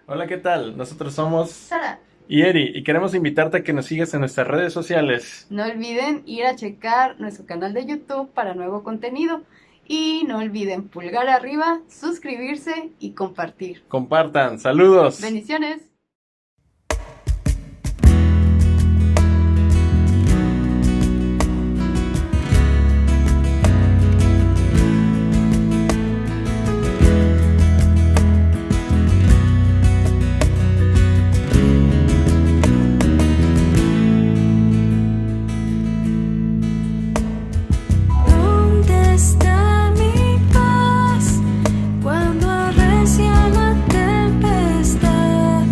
Hola, ¿qué tal? Nosotros somos Sara, y Eri y queremos invitarte a que nos sigas en nuestras redes sociales. no olviden ir a checar nuestro canal de YouTube para nuevo contenido y no olviden pulgar arriba, suscribirse y compartir. Compartan, saludos. Bendiciones. ¿Dónde está mi paz cuando arrecia la tempestad?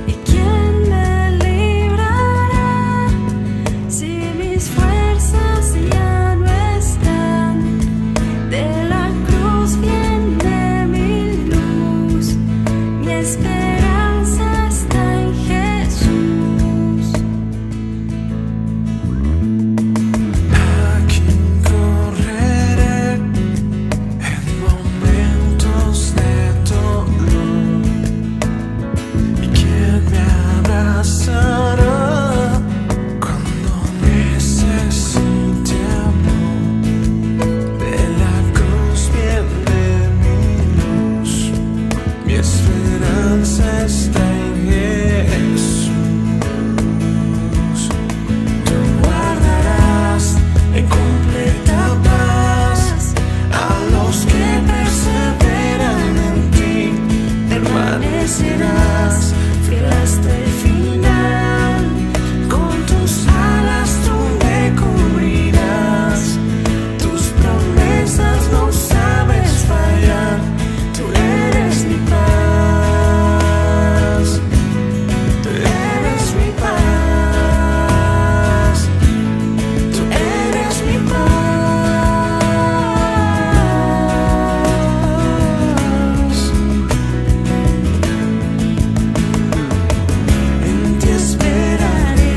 ¿Y quién me librará si mis fuerzas ya no están? De la cruz viene mi luz, mi esperanza está en Jesús. ¿A quién correré en momentos de dolor? ¿Y quién me abrazará cuando necesite amor? De la cruz viene mi luz, mi esperanza está en Jesús. Tú guardarás en completa paz a los que perseveran en ti. Permanecerás fiel hasta el final. Con tus alas tú me cubrirás. Tus promesas no sabes fallar. Tú eres mi paz. Tú eres mi paz. Tú eres mi paz. En ti esperaré,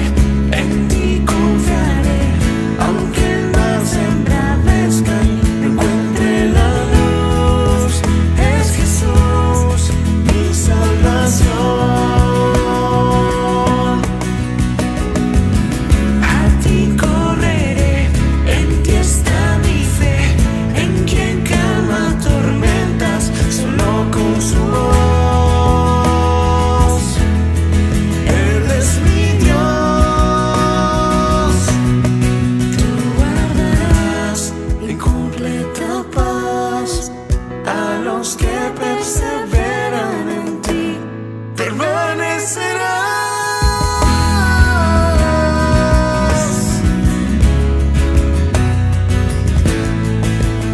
en ti confiaré, aunque más embravezca y no encuentre la luz. Es Jesús mi salvación. A ti correré, en ti está mi fe, en quien calma tormentas solo con su voz. Él es mi Dios. Tú guardarás en completa paz a los que perseveran en ti. Permanecerás.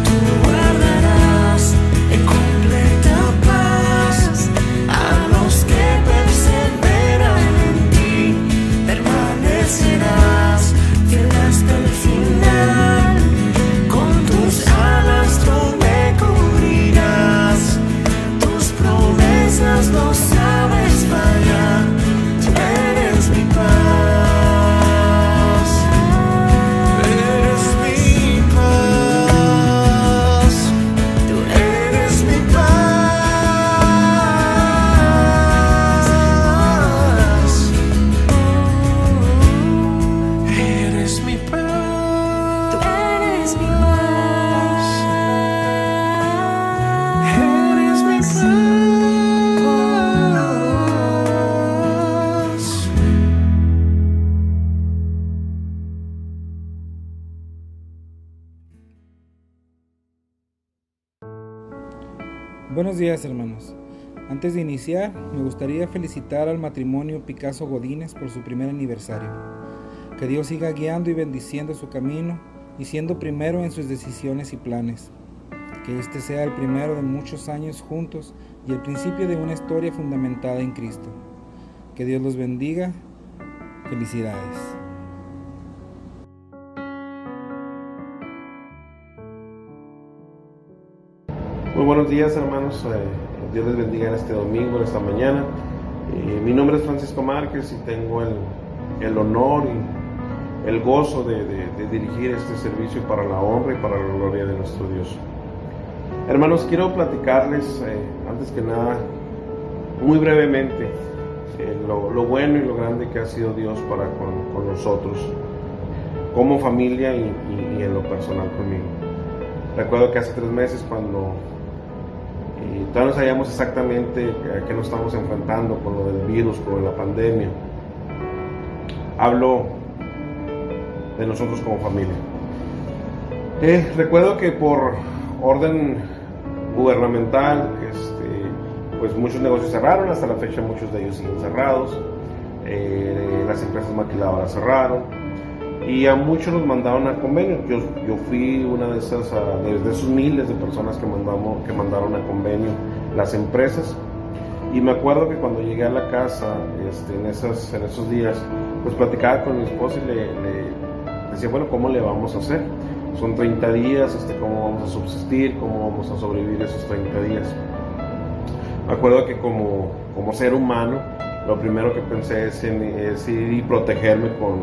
Tú guardarás en completa paz a los que perseveran en ti. Permanecerás fiel hasta el final. Con tus alas tú me cubrirás. Tus promesas no sabes fallar. Tú eres mi paz. Eres mi paz. Tú eres mi paz. Eres mi paz. Tú eres mi paz. Eres mi paz. Buenos días, hermanos. Antes de iniciar, me gustaría felicitar al matrimonio Picasso Godínez por su primer aniversario. Que Dios siga guiando y bendiciendo su camino y siendo primero en sus decisiones y planes. Que este sea el primero de muchos años juntos y el principio de una historia fundamentada en Cristo. Que Dios los bendiga. Felicidades. Muy buenos días, hermanos. Dios les bendiga en este domingo, en esta mañana. Mi nombre es Francisco Márquez y tengo el honor y el gozo de dirigir este servicio para la honra y para la gloria de nuestro Dios. Hermanos, quiero platicarles, antes que nada, muy brevemente lo bueno y lo grande que ha sido Dios para con nosotros, como familia y en lo personal conmigo. Recuerdo que hace 3 meses, cuando todavía no sabíamos exactamente a qué nos estamos enfrentando con lo del virus, con la pandemia, hablo de nosotros como familia. Recuerdo que por orden gubernamental, pues muchos negocios cerraron, hasta la fecha muchos de ellos siguen cerrados, las empresas maquiladoras cerraron y a muchos nos mandaron a convenio. Yo fui una de esos miles de personas que mandaron a convenio las empresas, y me acuerdo que cuando llegué a la casa en esos días, pues platicaba con mi esposa y le decía, bueno, ¿cómo le vamos a hacer? Son 30 días, ¿cómo vamos a subsistir? ¿Cómo vamos a sobrevivir esos 30 días? Me acuerdo que como ser humano, lo primero que pensé es ir y protegerme con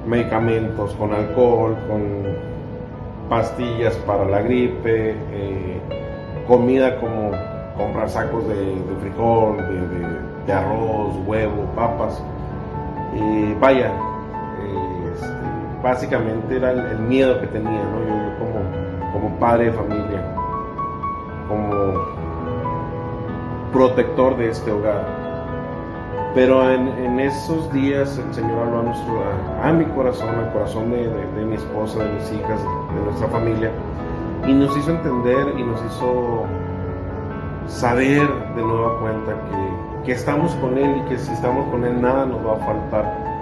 medicamentos, con alcohol, con pastillas para la gripe, comida como comprar sacos de frijol, de arroz, huevo, papas. Básicamente era el miedo que tenía, ¿no? Yo como padre de familia, como protector de este hogar. Pero en esos días el Señor habló a mi corazón, al corazón de mi esposa, de mis hijas, de nuestra familia, y nos hizo entender y nos hizo saber de nueva cuenta que estamos con Él, y que si estamos con Él nada nos va a faltar.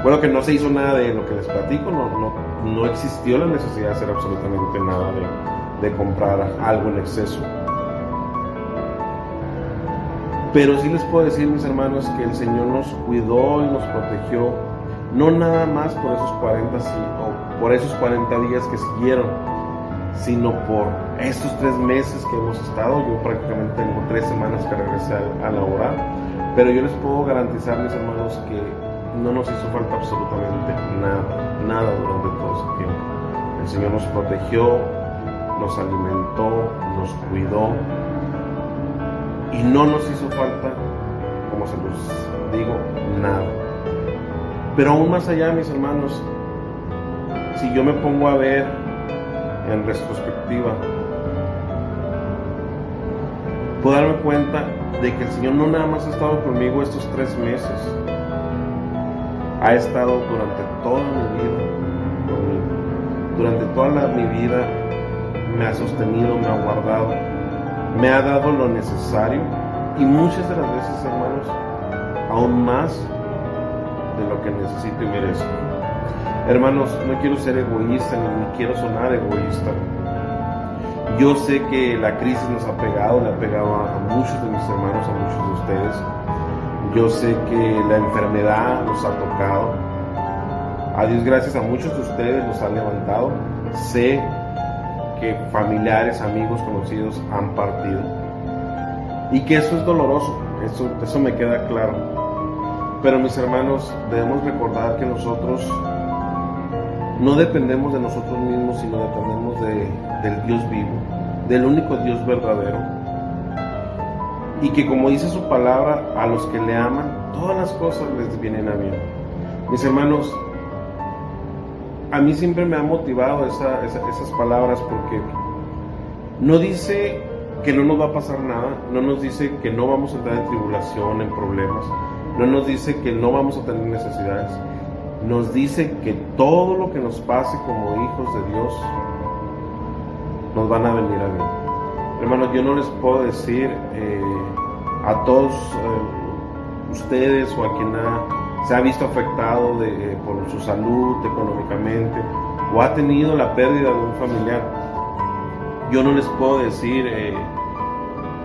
Bueno, que no se hizo nada de lo que les platico, no existió la necesidad de hacer absolutamente nada, de comprar algo en exceso. Pero sí les puedo decir, mis hermanos, que el Señor nos cuidó y nos protegió, no nada más por esos 40 días que siguieron, sino por estos 3 meses que hemos estado. Yo prácticamente tengo 3 semanas que regresé a laborar, pero yo les puedo garantizar, mis hermanos, que no nos hizo falta absolutamente nada durante todo ese tiempo. El Señor nos protegió, nos alimentó, nos cuidó, y no nos hizo falta, como se los digo, nada. Pero aún más allá, mis hermanos, si yo me pongo a ver en retrospectiva, puedo darme cuenta de que el Señor no nada más ha estado conmigo estos 3 meses, ha estado durante toda mi vida conmigo. Durante toda mi vida me ha sostenido, me ha guardado, me ha dado lo necesario, y muchas de las veces, hermanos, aún más de lo que necesito y merezco. Hermanos, no quiero ser egoísta, ni quiero sonar egoísta. Yo sé que la crisis nos ha pegado, le ha pegado a muchos de mis hermanos, a muchos de ustedes. Yo sé que la enfermedad nos ha tocado. A Dios gracias, a muchos de ustedes los ha levantado. Sé que familiares, amigos, conocidos han partido, y que eso es doloroso, eso me queda claro. Pero, mis hermanos, debemos recordar que nosotros no dependemos de nosotros mismos, sino dependemos del Dios vivo, del único Dios verdadero, y que, como dice su palabra, a los que le aman, todas las cosas les vienen a bien. Mis hermanos, a mí siempre me ha motivado esas palabras, porque no dice que no nos va a pasar nada, no nos dice que no vamos a entrar en tribulación, en problemas, no nos dice que no vamos a tener necesidades, nos dice que todo lo que nos pase como hijos de Dios nos van a venir a bien. Hermanos, yo no les puedo decir a todos ustedes, o a quien se ha visto afectado por su salud económicamente, o ha tenido la pérdida de un familiar, yo no les puedo decir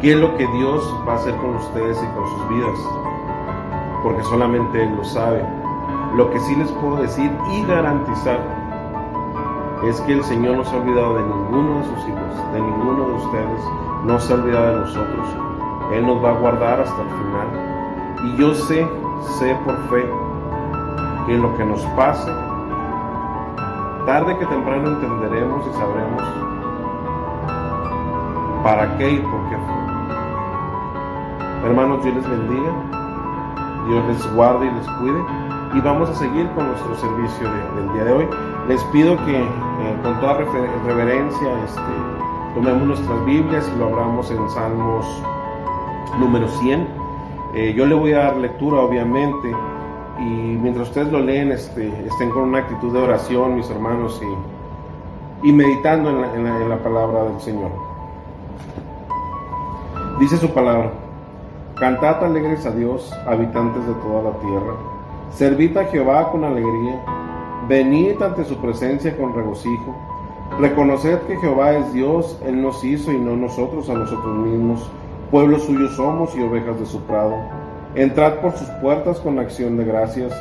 qué es lo que Dios va a hacer con ustedes y con sus vidas, porque solamente Él lo sabe. Lo que sí les puedo decir y garantizar es que el Señor no se ha olvidado de ninguno de sus hijos, de ninguno de ustedes, no se ha olvidado de nosotros. Él nos va a guardar hasta el final, y yo sé por fe que en lo que nos pase, tarde que temprano entenderemos y sabremos para qué y por qué fue. Hermanos, Dios les bendiga, Dios les guarde y les cuide, y vamos a seguir con nuestro servicio del día de hoy. Les pido que con toda reverencia tomemos nuestras Biblias y lo abramos en Salmos número 100. Yo le voy a dar lectura, obviamente, y mientras ustedes lo leen, estén con una actitud de oración, mis hermanos, y meditando en la palabra del Señor. Dice su palabra: cantad alegres a Dios, habitantes de toda la tierra, servid a Jehová con alegría, venid ante su presencia con regocijo, reconoced que Jehová es Dios, Él nos hizo y no nosotros a nosotros mismos, pueblo suyo somos y ovejas de su prado. Entrad por sus puertas con acción de gracias,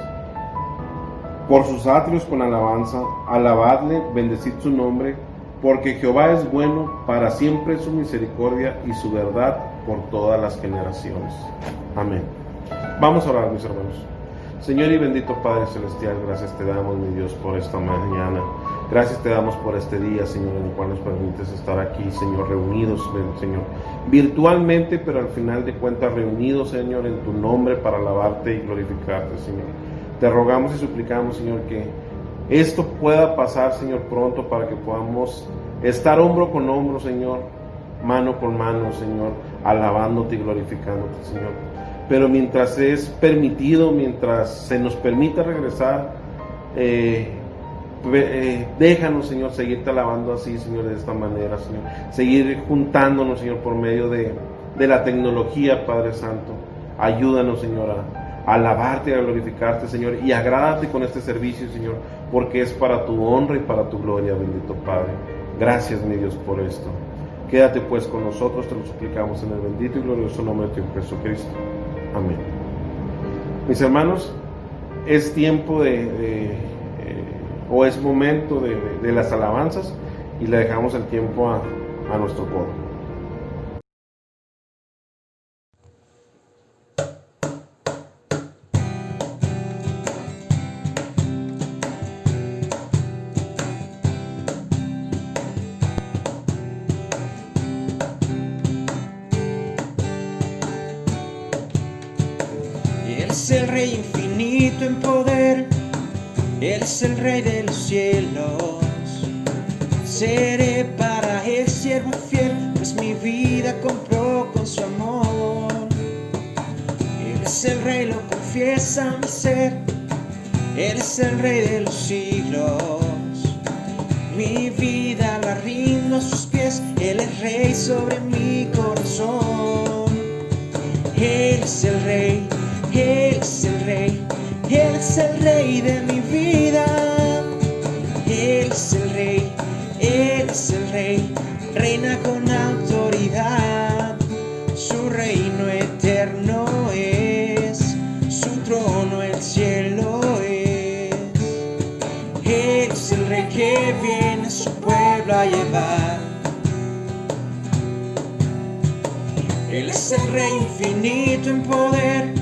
por sus atrios con alabanza, alabadle, bendecid su nombre, porque Jehová es bueno, para siempre su misericordia y su verdad por todas las generaciones. Amén. Vamos a orar, mis hermanos. Señor y bendito Padre Celestial, gracias te damos, mi Dios, por esta mañana. Gracias te damos por este día, Señor, en el cual nos permites estar aquí, Señor, reunidos, Señor, virtualmente, pero al final de cuentas reunidos, Señor, en tu nombre para alabarte y glorificarte, Señor. Te rogamos y suplicamos, Señor, que esto pueda pasar, Señor, pronto, para que podamos estar hombro con hombro, Señor, mano con mano, Señor, alabándote y glorificándote, Señor. Pero mientras es permitido, mientras se nos permita regresar, déjanos, Señor, seguirte alabando así, Señor, de esta manera, Señor. Seguir juntándonos, Señor, por medio de la tecnología, Padre Santo. Ayúdanos, Señor, a alabarte y a glorificarte, Señor, y agrádate con este servicio, Señor, porque es para tu honra y para tu gloria, bendito Padre. Gracias, mi Dios, por esto. Quédate pues con nosotros, te lo suplicamos en el bendito y glorioso nombre de tu Hijo Jesucristo. Amén. Mis hermanos, es tiempo o es momento de las alabanzas, y le dejamos el tiempo a nuestro coro. Él es el Rey infinito en poder, Él es el Rey de los cielos. Seré para Él siervo fiel, pues mi vida compró con su amor. Él es el Rey, lo confiesa mi ser, Él es el Rey de los siglos. Mi vida la rindo a sus pies, Él es Rey sobre mi corazón. Él es el Rey, Él es el Rey, Él es el Rey de mi vida. Él es el Rey, Él es el Rey, reina con autoridad. Su reino eterno es, su trono el cielo es. Él es el Rey que viene a su pueblo a llevar. Él es el Rey infinito en poder,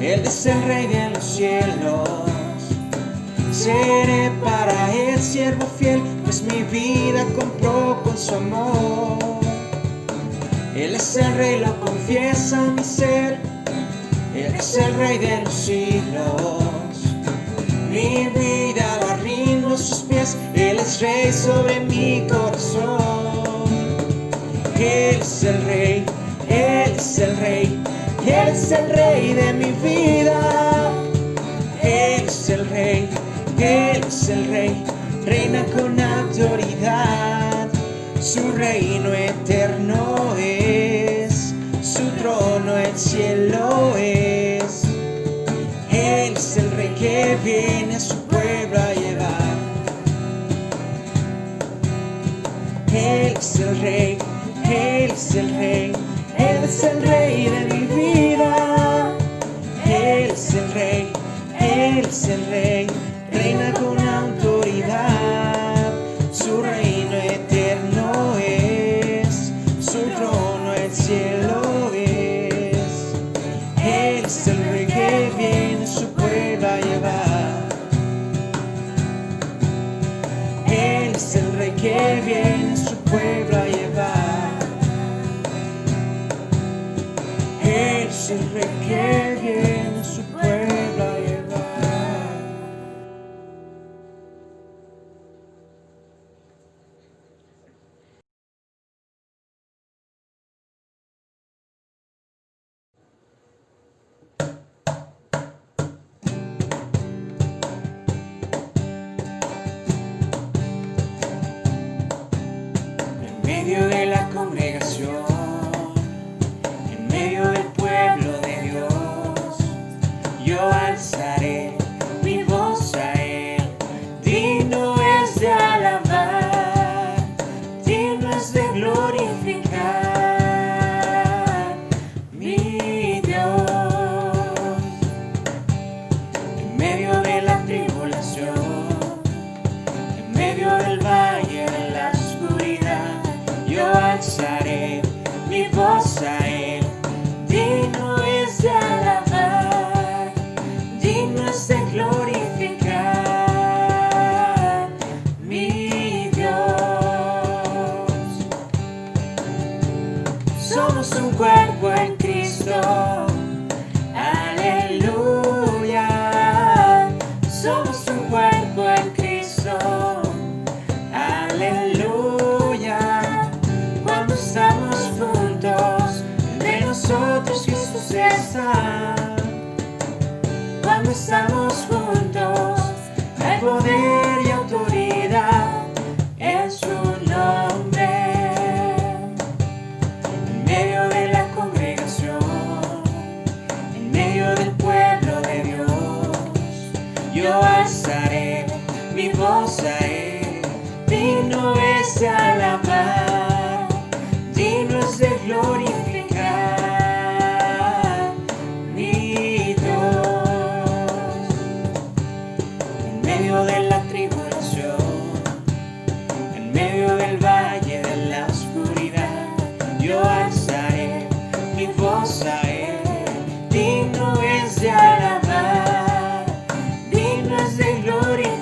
Él es el Rey de los cielos. Seré para Él siervo fiel, pues mi vida compró con su amor. Él es el Rey, lo confiesa mi ser, Él es el Rey de los siglos. Mi vida la rindo a sus pies, Él es Rey sobre mi corazón. Él es el Rey, Él es el Rey, Él es el Rey de mi vida. Él es el Rey, Él es el Rey, reina con autoridad. Su reino eterno es, su trono el cielo es. Él es el Rey que viene a su pueblo a llevar. Él es el Rey, Él es el Rey, Él es el Rey de mi vida. Él es el Rey, Él es el Rey, reina con autoridad. Su reino eterno es, su trono el cielo es. Él es el Rey que viene a su pueblo a llevar. Él es el Rey que viene a su pueblo a llevar. Él Él es el Rey que viene a su pueblo a llevar. En medio de la congregación, en medio del pueblo de Dios, yo alzaré mi voz a Él. Digno es de alabar, digno es de glorificar mi Dios. En medio de la tribulación, en medio del valle de la oscuridad, yo alzaré mi voz a Él. Digno es de alabar, digno es de glorificar mi Dios. Somos un cuerpo en Cristo, aleluya. Somos un cuerpo en Cristo, aleluya. Cuando estamos juntos, entre nosotros Jesús está. Cuando estamos juntos, hay poder y autoridad en su nombre. En medio de la congregación, en medio del pueblo de Dios, yo alzaré mi voz a Él. Digno es de alabar, digno es de glorificar mi Dios. En medio de la tribulación, en medio del valle de la oscuridad, yo alzaré mi voz a Él. Digno es de alabar, digno es de glorificar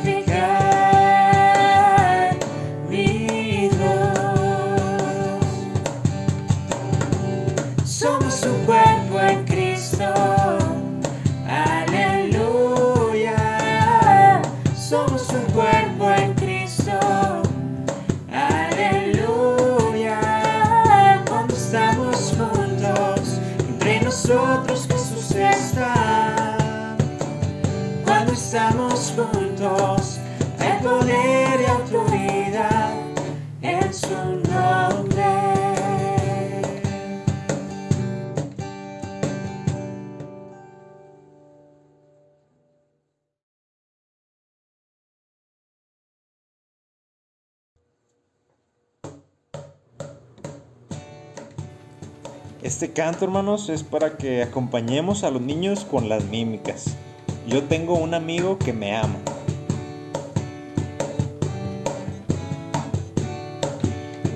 mi Dios. Somos un cuerpo en Cristo, aleluya. Somos un cuerpo en Cristo, aleluya. Cuando estamos juntos, entre nosotros Jesús está. Cuando estamos juntos, hay poder y autoridad en su nombre. Este canto, hermanos, es para que acompañemos a los niños con las mímicas. Yo tengo un amigo que me ama.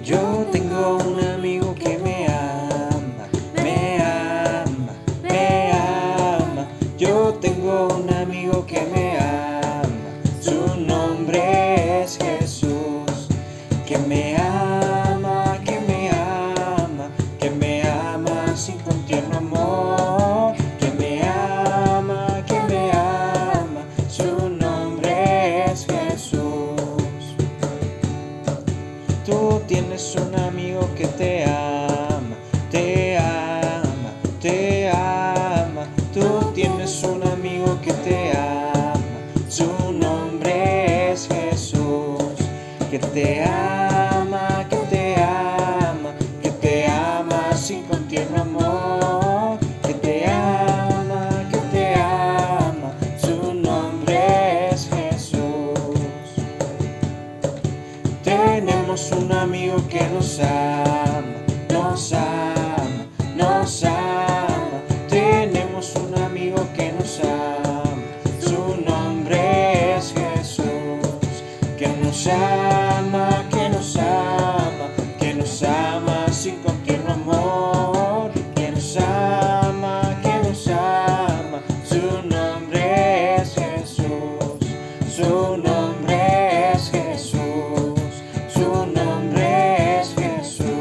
Yo tengo un amigo que me ama, me ama, me ama. Yo tengo un amigo que me ama, su nombre es Jesús. Que me ama, que me ama, que me ama sin tierno amor. Que me ama, su nombre es Jesús. Tú tienes un amigo que te ama, te ama, te ama. Tú tienes un amigo que te ama, su nombre es Jesús. Que te ama, que te ama, que te ama sin tierno amor. Que te ama, su nombre es Jesús. Tenemos un amigo que nos ama, nos ama, nos ama. Tenemos un amigo que nos ama, su nombre es Jesús. Que nos ama, que nos ama, que nos ama sin tierno amor. Que nos ama, su nombre es Jesús. Su nombre es Jesús. Su nombre es Jesús.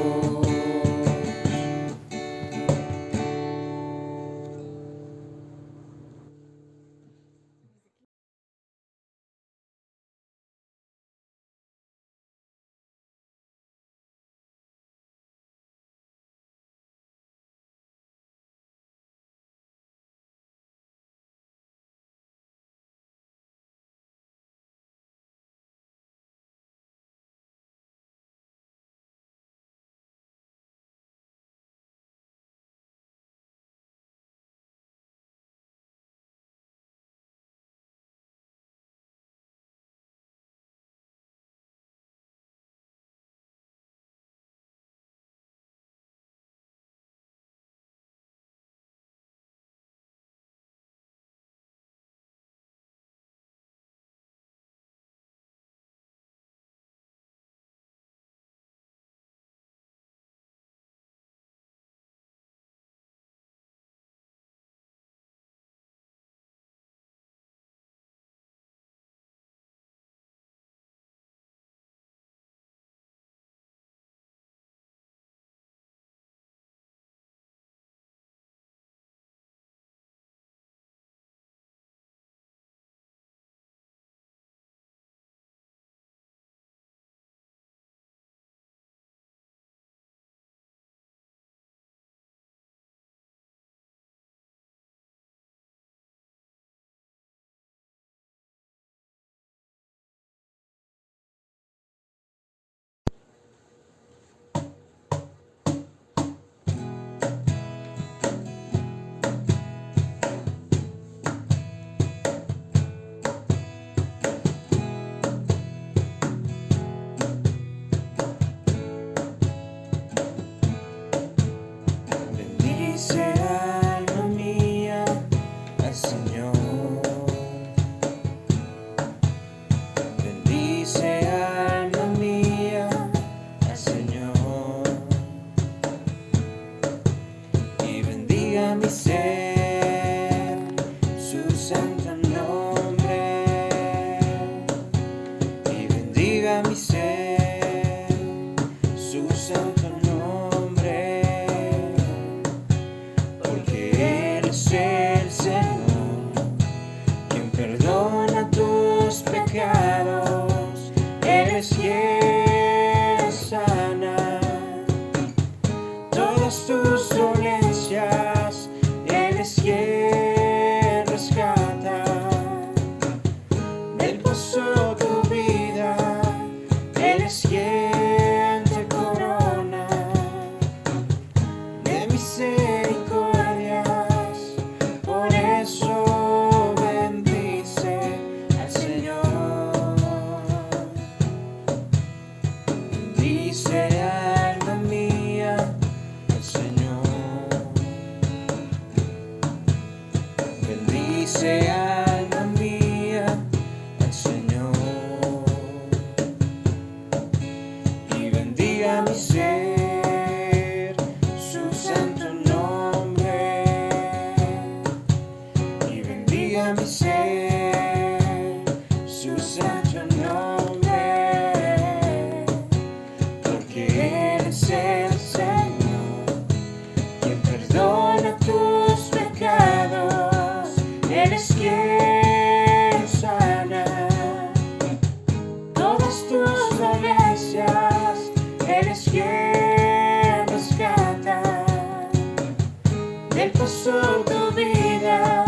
bendiga mi ser su santo nombre, y bendiga mi ser su santo nombre, porque Él es el Señor, quien perdona tus pecados. Él es quien sana todas tus dolencias. Él es quien rescata del pozo tu vida. Él es quien te corona de misericordias. Por eso bendice al Señor. Bendice, alma mía, al Señor. Bendice, alma mía, al Señor. Y bendiga mi ser su santo nombre. Y bendiga mi ser su santo nombre, porque Él es el Señor, quien perdona tus pecados. Él es quien sana todas tus dolencias. Él es quien rescata del pozo tu vida.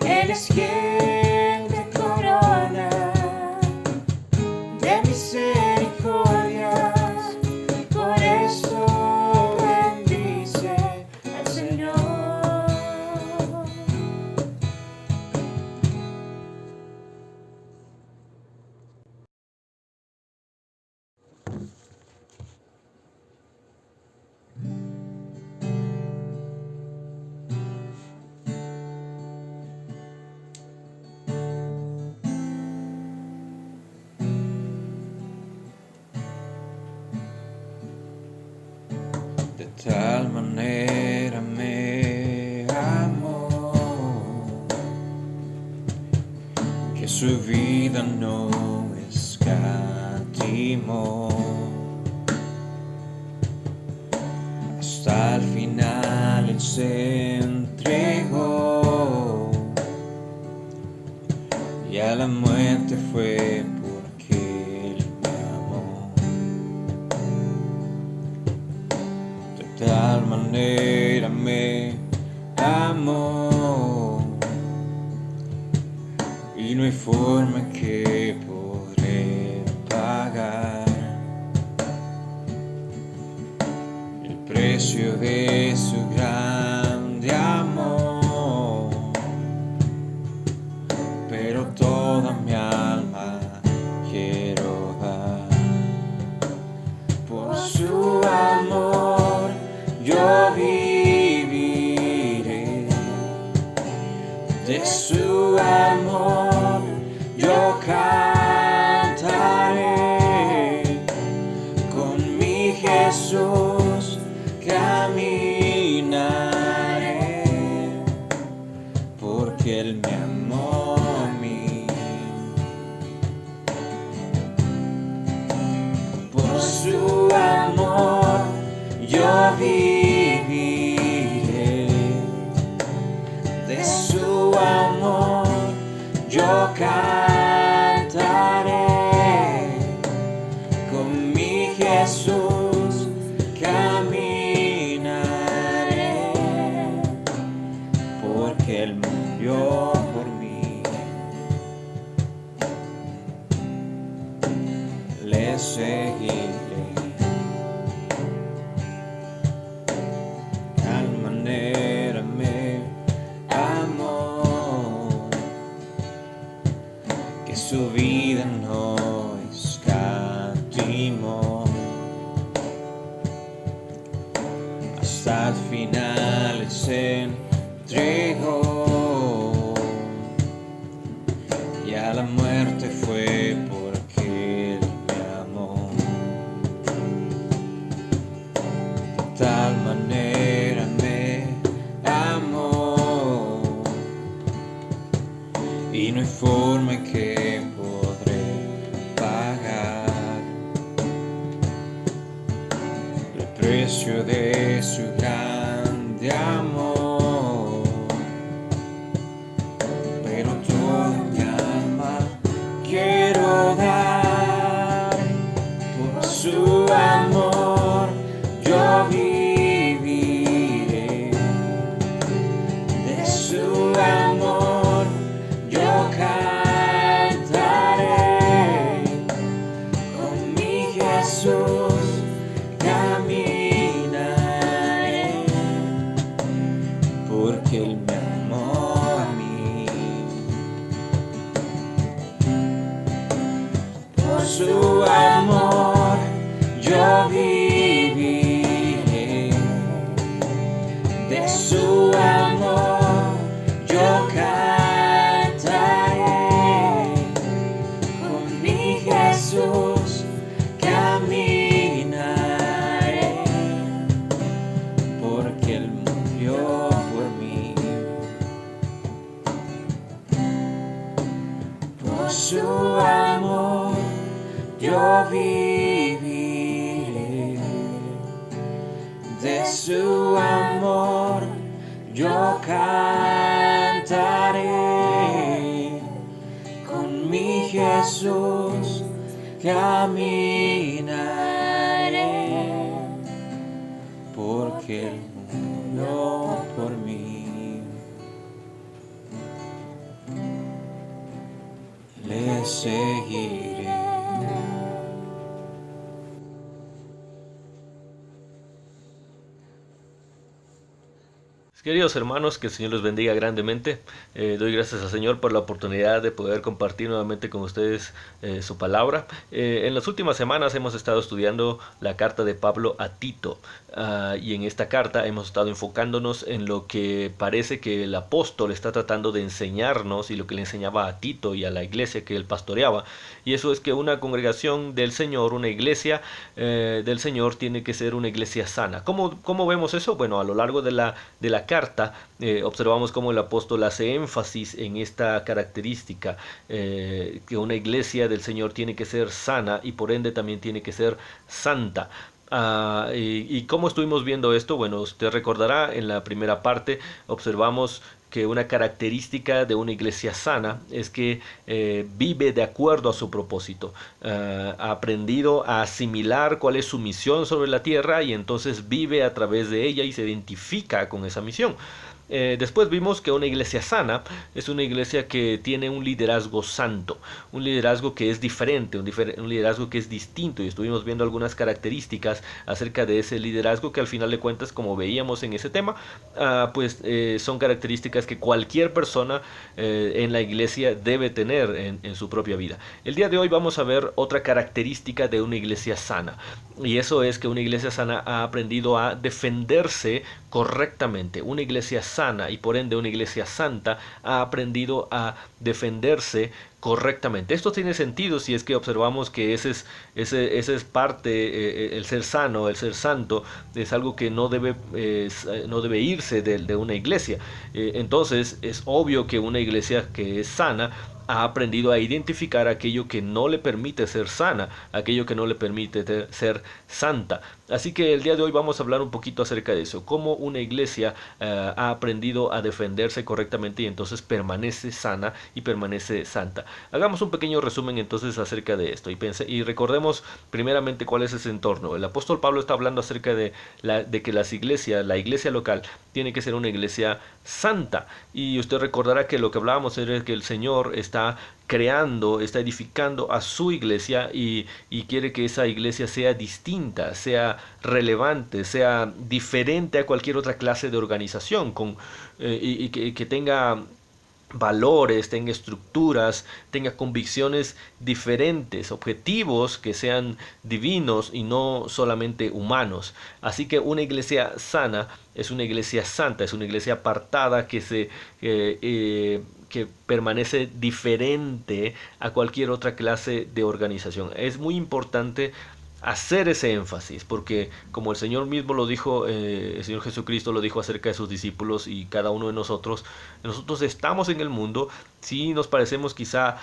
Él es quien te corona de misericordias. Por eso bendice al Señor. De tal manera me amó que su vida no escatimó. Hasta el final Él se entregó, y a la muerte fue porque Él me amó. De tal manera me amó, y no hay forma que podré pagar el precio de su grande amor. Pero toda mi alma quiero dar por su amor. Yo viviré de su amor, yo cantaré con mi Jesús, caminaré, porque Él me amó a mí. Por su amor yo viviré, de su amor yo cantaré, con mi Jesús caminaré, porque Él murió por mí. Le seguiré. Tal manera me amó que su vida no escatimó. Hasta el final Él se entregó, y a la muerte fue porque Él me amó. De tal manera me amó amor, pero toda mi alma quiero dar. Por su amor yo viviré, de su amor yo cantaré, con mi Jesús caminaré, porque Él me amó a mí. Por su amor yo viviré, de su amor yo cantaré, con mi Jesús caminaré, porque Él murió por mí. Por su amor yo viviré, de su amor yo cantaré, con mi Jesús caminaré, porque Él murió por mí. Le seguiré. Queridos hermanos, que el Señor los bendiga grandemente. Doy gracias al Señor por la oportunidad de poder compartir nuevamente con ustedes su palabra. En las últimas semanas hemos estado estudiando la carta de Pablo a Tito. Y en esta carta hemos estado enfocándonos en lo que parece que el apóstol está tratando de enseñarnos y lo que le enseñaba a Tito y a la iglesia que él pastoreaba. Y eso es que una congregación del Señor, una iglesia del Señor, tiene que ser una iglesia sana. ¿Cómo vemos eso? Bueno, a lo largo de la carta observamos cómo el apóstol hace énfasis en esta característica, que una iglesia del Señor tiene que ser sana y por ende también tiene que ser santa. ¿Y cómo estuvimos viendo esto? Bueno, usted recordará, en la primera parte observamos que una característica de una iglesia sana es que vive de acuerdo a su propósito. Ha aprendido a asimilar cuál es su misión sobre la tierra y entonces vive a través de ella y se identifica con esa misión. Después vimos que una iglesia sana es una iglesia que tiene un liderazgo santo, un liderazgo que es diferente, un liderazgo que es distinto, y estuvimos viendo algunas características acerca de ese liderazgo que al final de cuentas, como veíamos en ese tema, son características que cualquier persona en la iglesia debe tener en su propia vida. El día de hoy vamos a ver otra característica de una iglesia sana, y eso es que una iglesia sana ha aprendido a defenderse correctamente. Una iglesia sana y por ende una iglesia santa ha aprendido a defenderse correctamente. Esto tiene sentido si es que observamos que ese es parte, el ser sano, el ser santo, es algo que no debe irse de una iglesia. Entonces es obvio que una iglesia que es sana ha aprendido a identificar aquello que no le permite ser sana, aquello que no le permite ser santa. Así que el día de hoy vamos a hablar un poquito acerca de eso, cómo una iglesia ha aprendido a defenderse correctamente y entonces permanece sana y permanece santa. Hagamos un pequeño resumen entonces acerca de esto y recordemos primeramente cuál es ese entorno. El apóstol Pablo está hablando acerca de que la iglesia local tiene que ser una iglesia santa, y usted recordará que lo que hablábamos era que el Señor está creando, está edificando a su iglesia y quiere que esa iglesia sea distinta, sea relevante, sea diferente a cualquier otra clase de organización, y que tenga valores, tenga estructuras, tenga convicciones diferentes, objetivos que sean divinos y no solamente humanos. Así que una iglesia sana es una iglesia santa, es una iglesia apartada que permanece diferente a cualquier otra clase de organización. Es muy importante hacer ese énfasis, porque como el Señor mismo lo dijo, el Señor Jesucristo lo dijo acerca de sus discípulos y cada uno de nosotros estamos en el mundo, sí nos parecemos quizá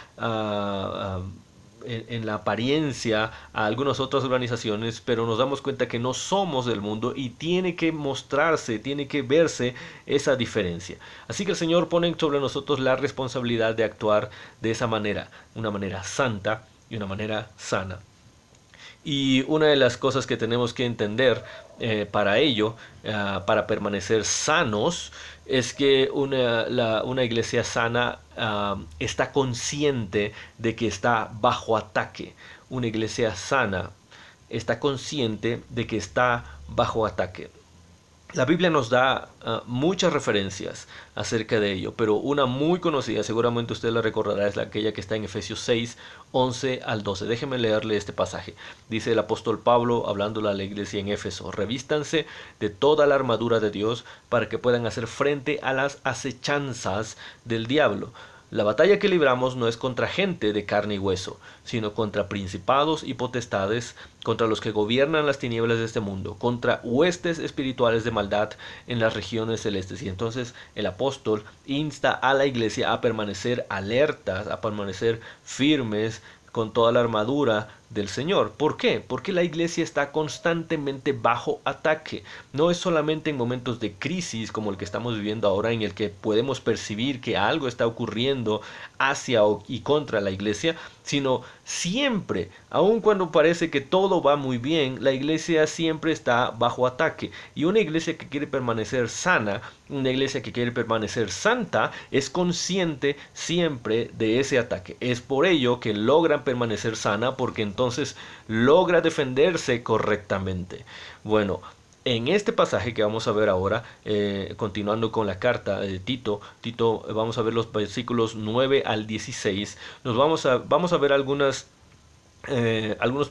en la apariencia a algunas otras organizaciones, pero nos damos cuenta que no somos del mundo y tiene que mostrarse, tiene que verse esa diferencia. Así que el Señor pone sobre nosotros la responsabilidad de actuar de esa manera, una manera santa y una manera sana. Y una de las cosas que tenemos que entender para ello, para permanecer sanos, es que una iglesia sana está consciente de que está bajo ataque. Una iglesia sana está consciente de que está bajo ataque. La Biblia nos da muchas referencias acerca de ello, pero una muy conocida, seguramente usted la recordará, es aquella que está en Efesios 6, 11 al 12. Déjeme leerle este pasaje. Dice el apóstol Pablo, hablándole a la iglesia en Éfeso: revístanse de toda la armadura de Dios para que puedan hacer frente a las acechanzas del diablo. La batalla que libramos no es contra gente de carne y hueso, sino contra principados y potestades, contra los que gobiernan las tinieblas de este mundo, contra huestes espirituales de maldad en las regiones celestes. Y entonces el apóstol insta a la iglesia a permanecer alertas, a permanecer firmes con toda la armadura del Señor. ¿Por qué? Porque la iglesia está constantemente bajo ataque. No es solamente en momentos de crisis como el que estamos viviendo ahora, en el que podemos percibir que algo está ocurriendo hacia y contra la iglesia, sino siempre, aun cuando parece que todo va muy bien, la iglesia siempre está bajo ataque. Y una iglesia que quiere permanecer sana, una iglesia que quiere permanecer santa, es consciente siempre de ese ataque. Es por ello que logran permanecer sana, porque entonces logra defenderse correctamente. Bueno, en este pasaje que vamos a ver ahora, continuando con la carta de Tito, vamos a ver los versículos 9 al 16. Vamos a ver algunos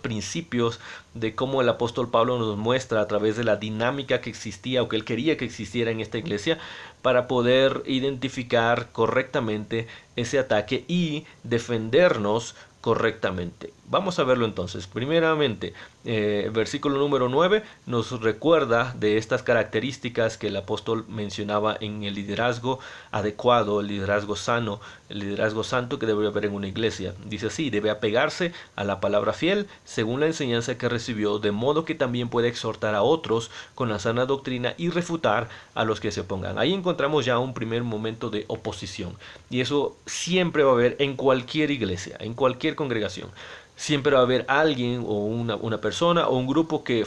principios de cómo el apóstol Pablo nos muestra a través de la dinámica que existía o que él quería que existiera en esta iglesia, para poder identificar correctamente ese ataque y defendernos correctamente. Vamos a verlo entonces. Primeramente, versículo número 9 nos recuerda de estas características que el apóstol mencionaba en el liderazgo adecuado, el liderazgo sano, el liderazgo santo que debe haber en una iglesia. Dice así: debe apegarse a la palabra fiel según la enseñanza que recibió, de modo que también puede exhortar a otros con la sana doctrina y refutar a los que se opongan. Ahí encontramos ya un primer momento de oposición, y eso siempre va a haber en cualquier iglesia, en cualquier congregación. Siempre va a haber alguien o una persona o un grupo que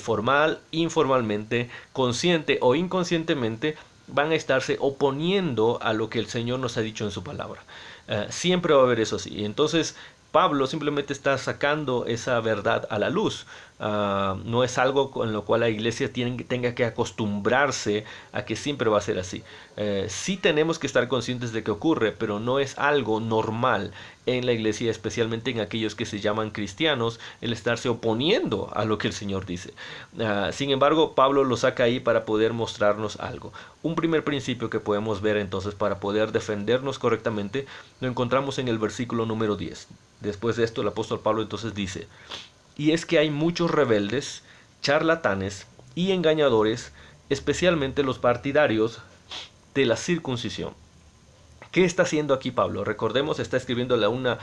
informalmente, consciente o inconscientemente, van a estarse oponiendo a lo que el Señor nos ha dicho en su palabra. Siempre va a haber eso así. Entonces Pablo simplemente está sacando esa verdad a la luz. No es algo con lo cual la iglesia tenga que acostumbrarse a que siempre va a ser así. Sí tenemos que estar conscientes de que ocurre, pero no es algo normal en la iglesia, especialmente en aquellos que se llaman cristianos, el estarse oponiendo a lo que el Señor dice. Sin embargo, Pablo lo saca ahí para poder mostrarnos algo. Un primer principio que podemos ver entonces para poder defendernos correctamente lo encontramos en el versículo número 10. Después de esto, el apóstol Pablo entonces dice: y es que hay muchos rebeldes, charlatanes y engañadores, especialmente los partidarios de la circuncisión. ¿Qué está haciendo aquí Pablo? Recordemos, está escribiéndole a una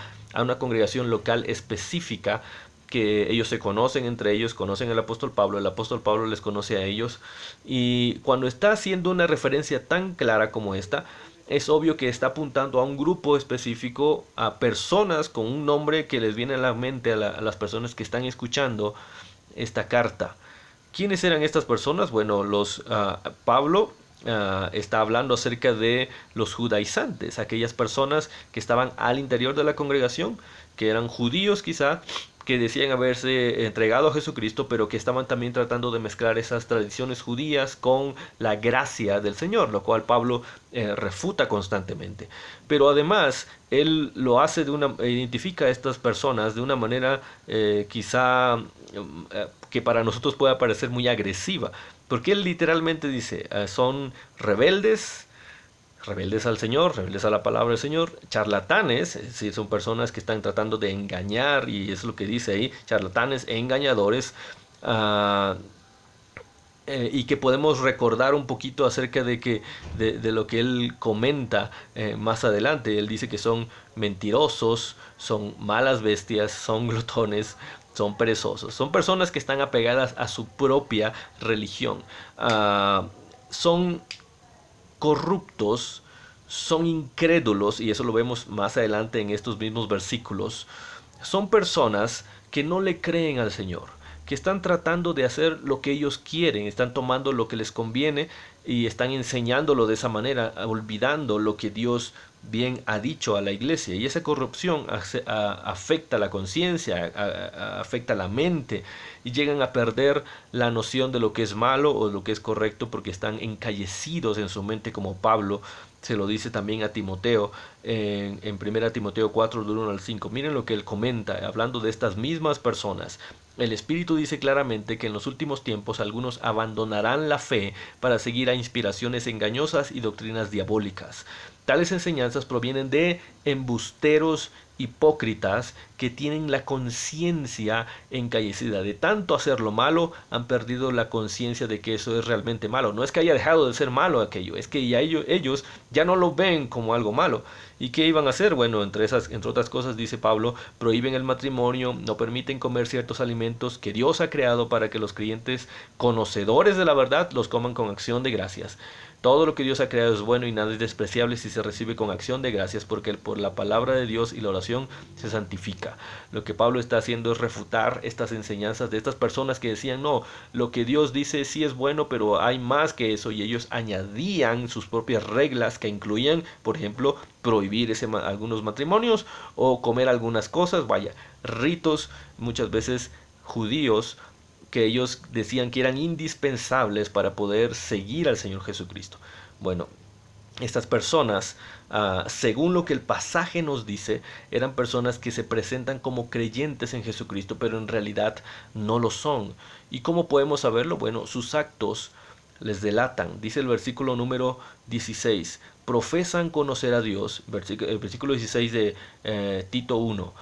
congregación local específica, que ellos se conocen entre ellos, conocen al apóstol Pablo, el apóstol Pablo les conoce a ellos, y cuando está haciendo una referencia tan clara como esta, es obvio que está apuntando a un grupo específico, a personas con un nombre que les viene a la mente a las personas que están escuchando esta carta. ¿Quiénes eran estas personas? Bueno, Pablo está hablando acerca de los judaizantes, aquellas personas que estaban al interior de la congregación, que eran judíos quizá, que decían haberse entregado a Jesucristo, pero que estaban también tratando de mezclar esas tradiciones judías con la gracia del Señor, lo cual Pablo refuta constantemente. Pero además, él lo hace identifica a estas personas de una manera quizá que para nosotros pueda parecer muy agresiva, porque él literalmente dice, son rebeldes al Señor, rebeldes a la palabra del Señor, charlatanes, es decir, son personas que están tratando de engañar, y es lo que dice ahí, charlatanes e engañadores, y que podemos recordar un poquito acerca de lo que él comenta más adelante. Él dice que son mentirosos, son malas bestias, son glotones, son perezosos, son personas que están apegadas a su propia religión, son corruptos, son incrédulos, y eso lo vemos más adelante en estos mismos versículos. Son personas que no le creen al Señor, que están tratando de hacer lo que ellos quieren, están tomando lo que les conviene y están enseñándolo de esa manera, olvidando lo que Dios bien ha dicho a la iglesia. Y esa corrupción afecta la conciencia, afecta la mente, y llegan a perder la noción de lo que es malo o lo que es correcto, porque están encallecidos en su mente, como Pablo se lo dice también a Timoteo en 1 Timoteo 4, del 1 al 5. Miren lo que él comenta, hablando de estas mismas personas. El Espíritu dice claramente que en los últimos tiempos algunos abandonarán la fe para seguir a inspiraciones engañosas y doctrinas diabólicas. Tales enseñanzas provienen de embusteros hipócritas que tienen la conciencia encallecida. De tanto hacer lo malo, han perdido la conciencia de que eso es realmente malo. No es que haya dejado de ser malo aquello, es que ya ellos ya no lo ven como algo malo. ¿Y qué iban a hacer? Bueno, entre otras cosas, dice Pablo, prohíben el matrimonio, no permiten comer ciertos alimentos que Dios ha creado para que los creyentes conocedores de la verdad los coman con acción de gracias. Todo lo que Dios ha creado es bueno y nada es despreciable si se recibe con acción de gracias, porque por la palabra de Dios y la oración se santifica. Lo que Pablo está haciendo es refutar estas enseñanzas de estas personas que decían, no, lo que Dios dice sí es bueno, pero hay más que eso, y ellos añadían sus propias reglas que incluían, por ejemplo, prohibir algunos matrimonios o comer algunas cosas, ritos muchas veces judíos, que ellos decían que eran indispensables para poder seguir al Señor Jesucristo. Bueno, estas personas, según lo que el pasaje nos dice, eran personas que se presentan como creyentes en Jesucristo, pero en realidad no lo son. ¿Y cómo podemos saberlo? Bueno, sus actos les delatan. Dice el versículo número 16, profesan conocer a Dios, el versículo 16 de Tito 1,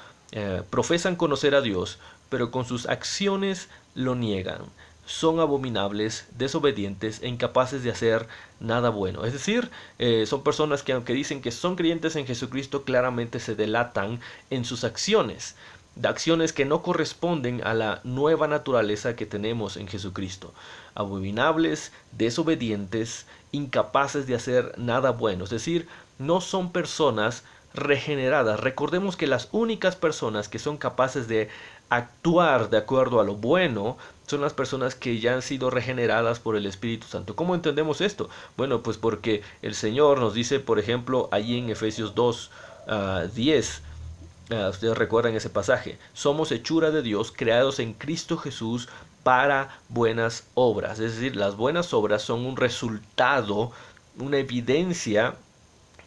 profesan conocer a Dios, pero con sus acciones lo niegan. Son abominables, desobedientes e incapaces de hacer nada bueno. Es decir, son personas que, aunque dicen que son creyentes en Jesucristo, claramente se delatan en sus acciones, de acciones que no corresponden a la nueva naturaleza que tenemos en Jesucristo. Abominables, desobedientes, incapaces de hacer nada bueno. Es decir, no son personas regeneradas. Recordemos que las únicas personas que son capaces de actuar de acuerdo a lo bueno son las personas que ya han sido regeneradas por el Espíritu Santo. ¿Cómo entendemos esto? Bueno, pues porque el Señor nos dice, por ejemplo, allí en Efesios 2, 10, ustedes recuerdan ese pasaje, somos hechura de Dios, creados en Cristo Jesús para buenas obras. Es decir, las buenas obras son un resultado, una evidencia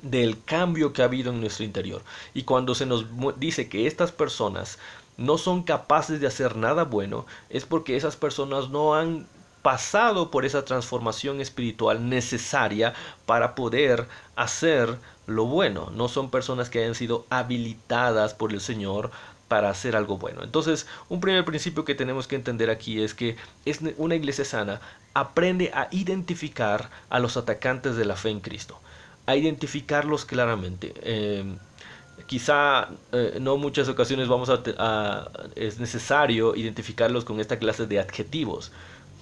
del cambio que ha habido en nuestro interior. Y cuando se nos dice que estas personas no son capaces de hacer nada bueno, es porque esas personas no han pasado por esa transformación espiritual necesaria para poder hacer lo bueno. No son personas que hayan sido habilitadas por el Señor para hacer algo bueno. Entonces, un primer principio que tenemos que entender aquí es que una iglesia sana aprende a identificar a los atacantes de la fe en Cristo, a identificarlos claramente. Quizá no muchas ocasiones es necesario identificarlos con esta clase de adjetivos,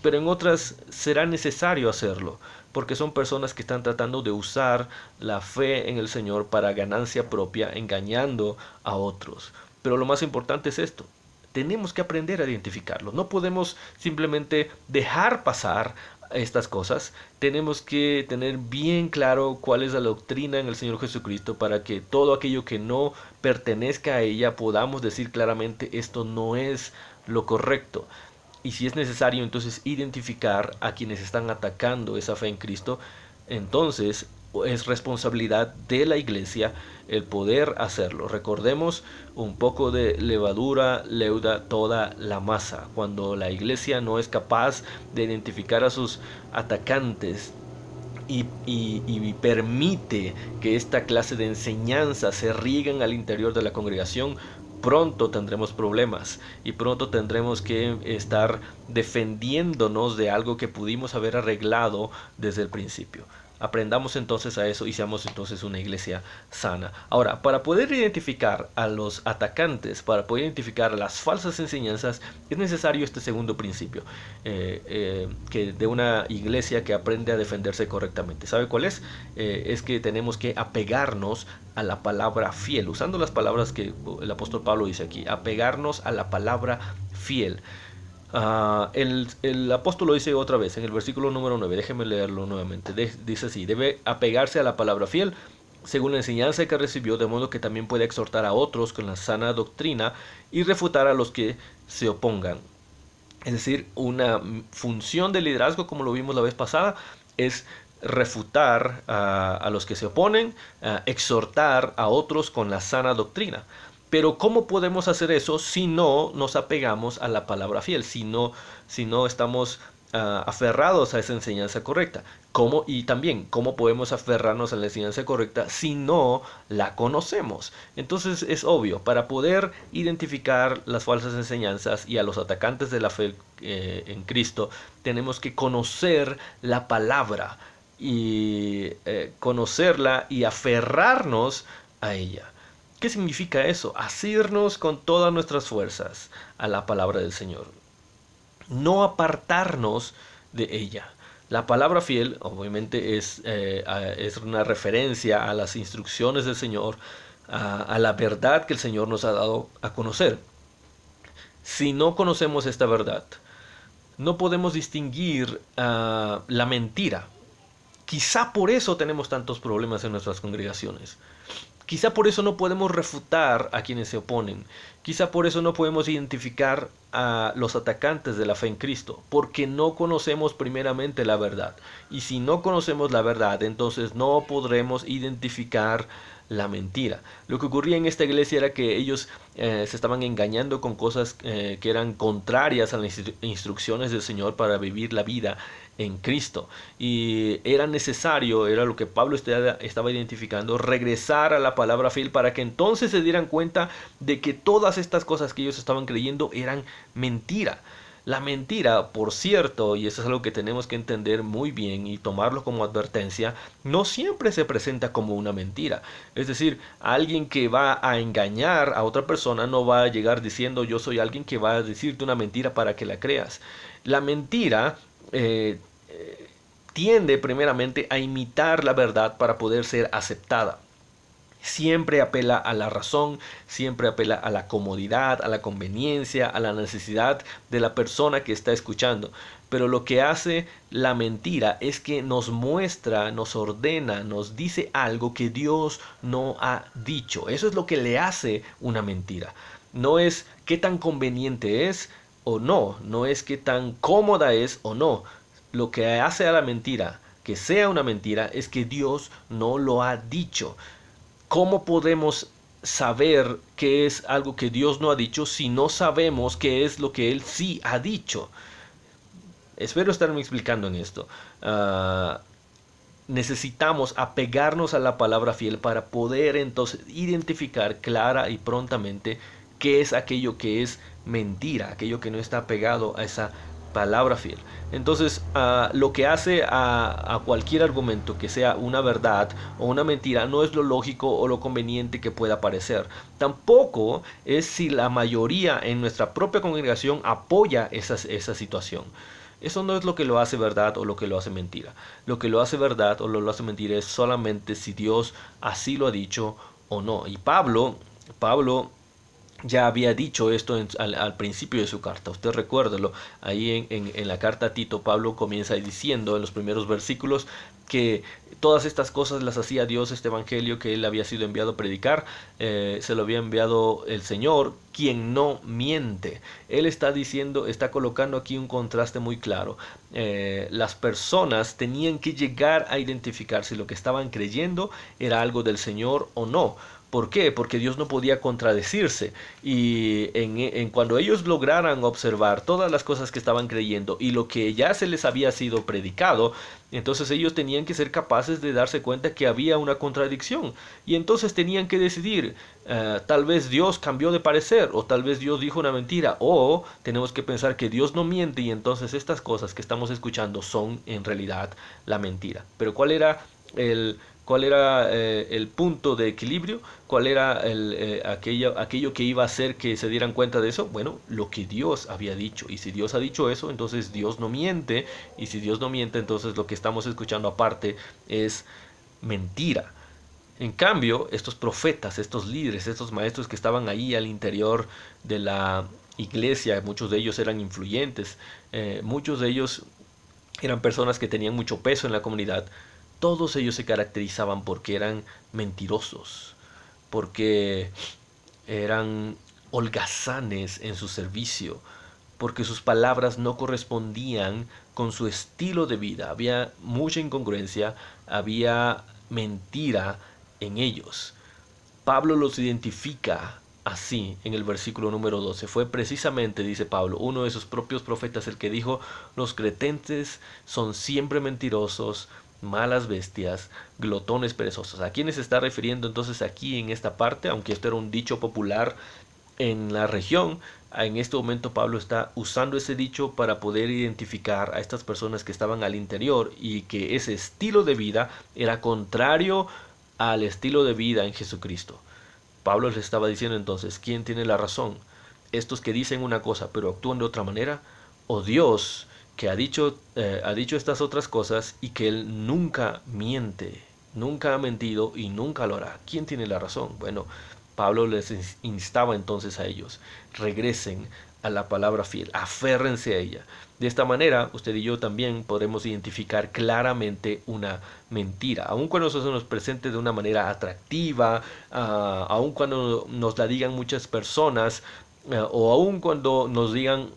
pero en otras será necesario hacerlo, porque son personas que están tratando de usar la fe en el Señor para ganancia propia, engañando a otros. Pero lo más importante es esto: tenemos que aprender a identificarlos. No podemos simplemente dejar pasar estas cosas. Tenemos que tener bien claro cuál es la doctrina en el Señor Jesucristo, para que todo aquello que no pertenezca a ella podamos decir claramente, esto no es lo correcto. Y si es necesario entonces identificar a quienes están atacando esa fe en Cristo, entonces es responsabilidad de la iglesia el poder hacerlo. Recordemos, un poco de levadura leuda toda la masa. Cuando la iglesia no es capaz de identificar a sus atacantes y permite que esta clase de enseñanza se rieguen al interior de la congregación, pronto tendremos problemas y pronto tendremos que estar defendiéndonos de algo que pudimos haber arreglado desde el principio. Aprendamos entonces a eso y seamos entonces una iglesia sana. Ahora, para poder identificar a los atacantes, para poder identificar las falsas enseñanzas, es necesario este segundo principio, que de una iglesia que aprende a defenderse correctamente. ¿Sabe cuál es? Es que tenemos que apegarnos a la palabra fiel, usando las palabras que el apóstol Pablo dice aquí, apegarnos a la palabra fiel. El apóstol lo dice otra vez en el versículo número 9, déjenme leerlo nuevamente. Dice así: debe apegarse a la palabra fiel según la enseñanza que recibió, de modo que también puede exhortar a otros con la sana doctrina y refutar a los que se opongan. Es decir, una función de liderazgo, como lo vimos la vez pasada, es refutar a los que se oponen, exhortar a otros con la sana doctrina. Pero ¿cómo podemos hacer eso si no nos apegamos a la palabra fiel? Si no estamos aferrados a esa enseñanza correcta. Y también, ¿cómo podemos aferrarnos a la enseñanza correcta si no la conocemos? Entonces es obvio, para poder identificar las falsas enseñanzas y a los atacantes de la fe en Cristo, tenemos que conocer la palabra y conocerla y aferrarnos a ella. ¿Qué significa eso? Asirnos con todas nuestras fuerzas a la palabra del Señor. No apartarnos de ella. La palabra fiel, obviamente, es una referencia a las instrucciones del Señor, a la verdad que el Señor nos ha dado a conocer. Si no conocemos esta verdad, no podemos distinguir la mentira. Quizá por eso tenemos tantos problemas en nuestras congregaciones. Quizá por eso no podemos refutar a quienes se oponen. Quizá por eso no podemos identificar a los atacantes de la fe en Cristo, porque no conocemos primeramente la verdad. Y si no conocemos la verdad, entonces no podremos identificar la mentira. Lo que ocurría en esta iglesia era que ellos se estaban engañando con cosas que eran contrarias a las instrucciones del Señor para vivir la vida en Cristo, y era necesario, era lo que Pablo estaba identificando, regresar a la palabra fiel para que entonces se dieran cuenta de que todas estas cosas que ellos estaban creyendo eran mentira. La mentira, por cierto, y eso es algo que tenemos que entender muy bien y tomarlo como advertencia, no siempre se presenta como una mentira. Es decir, alguien que va a engañar a otra persona no va a llegar diciendo: yo soy alguien que va a decirte una mentira para que la creas. La mentira tiende primeramente a imitar la verdad para poder ser aceptada. Siempre apela a la razón, siempre apela a la comodidad, a la conveniencia, a la necesidad de la persona que está escuchando. Pero lo que hace la mentira es que nos muestra, nos ordena, nos dice algo que Dios no ha dicho. Eso es lo que le hace una mentira. No es qué tan conveniente es o no, no es qué tan cómoda es o no. Lo que hace a la mentira que sea una mentira es que Dios no lo ha dicho. ¿Cómo podemos saber qué es algo que Dios no ha dicho si no sabemos qué es lo que Él sí ha dicho? Espero estarme explicando en esto. Necesitamos apegarnos a la palabra fiel para poder entonces identificar clara y prontamente qué es aquello que es mentira, aquello que no está pegado a esa palabra fiel. Entonces, lo que hace a cualquier argumento que sea una verdad o una mentira no es lo lógico o lo conveniente que pueda parecer. Tampoco es si la mayoría en nuestra propia congregación apoya esa situación. Eso no es lo que lo hace verdad o lo que lo hace mentira. Lo que lo hace verdad o lo hace mentira es solamente si Dios así lo ha dicho o no. Y Pablo ya había dicho esto al principio de su carta. Usted recuérdelo. Ahí en la carta a Tito, Pablo comienza diciendo en los primeros versículos que todas estas cosas las hacía Dios, este evangelio que él había sido enviado a predicar, se lo había enviado el Señor, quien no miente. Él está colocando aquí un contraste muy claro. Las personas tenían que llegar a identificar si lo que estaban creyendo era algo del Señor o no. ¿Por qué? Porque Dios no podía contradecirse. Y cuando ellos lograran observar todas las cosas que estaban creyendo y lo que ya se les había sido predicado, entonces ellos tenían que ser capaces de darse cuenta que había una contradicción. Y entonces tenían que decidir, tal vez Dios cambió de parecer, o tal vez Dios dijo una mentira, o tenemos que pensar que Dios no miente y entonces estas cosas que estamos escuchando son en realidad la mentira. Pero ¿cuál era el punto de equilibrio? ¿Cuál era aquello que iba a hacer que se dieran cuenta de eso? Bueno, lo que Dios había dicho. Y si Dios ha dicho eso, entonces Dios no miente. Y si Dios no miente, entonces lo que estamos escuchando aparte es mentira. En cambio, estos profetas, estos líderes, estos maestros que estaban ahí al interior de la iglesia, muchos de ellos eran influyentes, muchos de ellos eran personas que tenían mucho peso en la comunidad. Todos ellos se caracterizaban porque eran mentirosos, porque eran holgazanes en su servicio, porque sus palabras no correspondían con su estilo de vida. Había mucha incongruencia, había mentira en ellos. Pablo los identifica así en el versículo número 12. Fue precisamente, dice Pablo, uno de sus propios profetas el que dijo: los cretentes son siempre mentirosos, malas bestias, glotones perezosos. ¿A quiénes se está refiriendo entonces aquí en esta parte? Aunque esto era un dicho popular en la región, en este momento Pablo está usando ese dicho para poder identificar a estas personas que estaban al interior y que ese estilo de vida era contrario al estilo de vida en Jesucristo. Pablo les estaba diciendo entonces, ¿quién tiene la razón? ¿Estos que dicen una cosa pero actúan de otra manera? ¿O Dios, que ha dicho estas otras cosas y que Él nunca miente, nunca ha mentido y nunca lo hará? ¿Quién tiene la razón? Bueno, Pablo les instaba entonces a ellos: regresen a la palabra fiel, aférrense a ella. De esta manera, usted y yo también podremos identificar claramente una mentira, aun cuando eso se nos presente de una manera atractiva, aun cuando nos la digan muchas personas, o aun cuando nos digan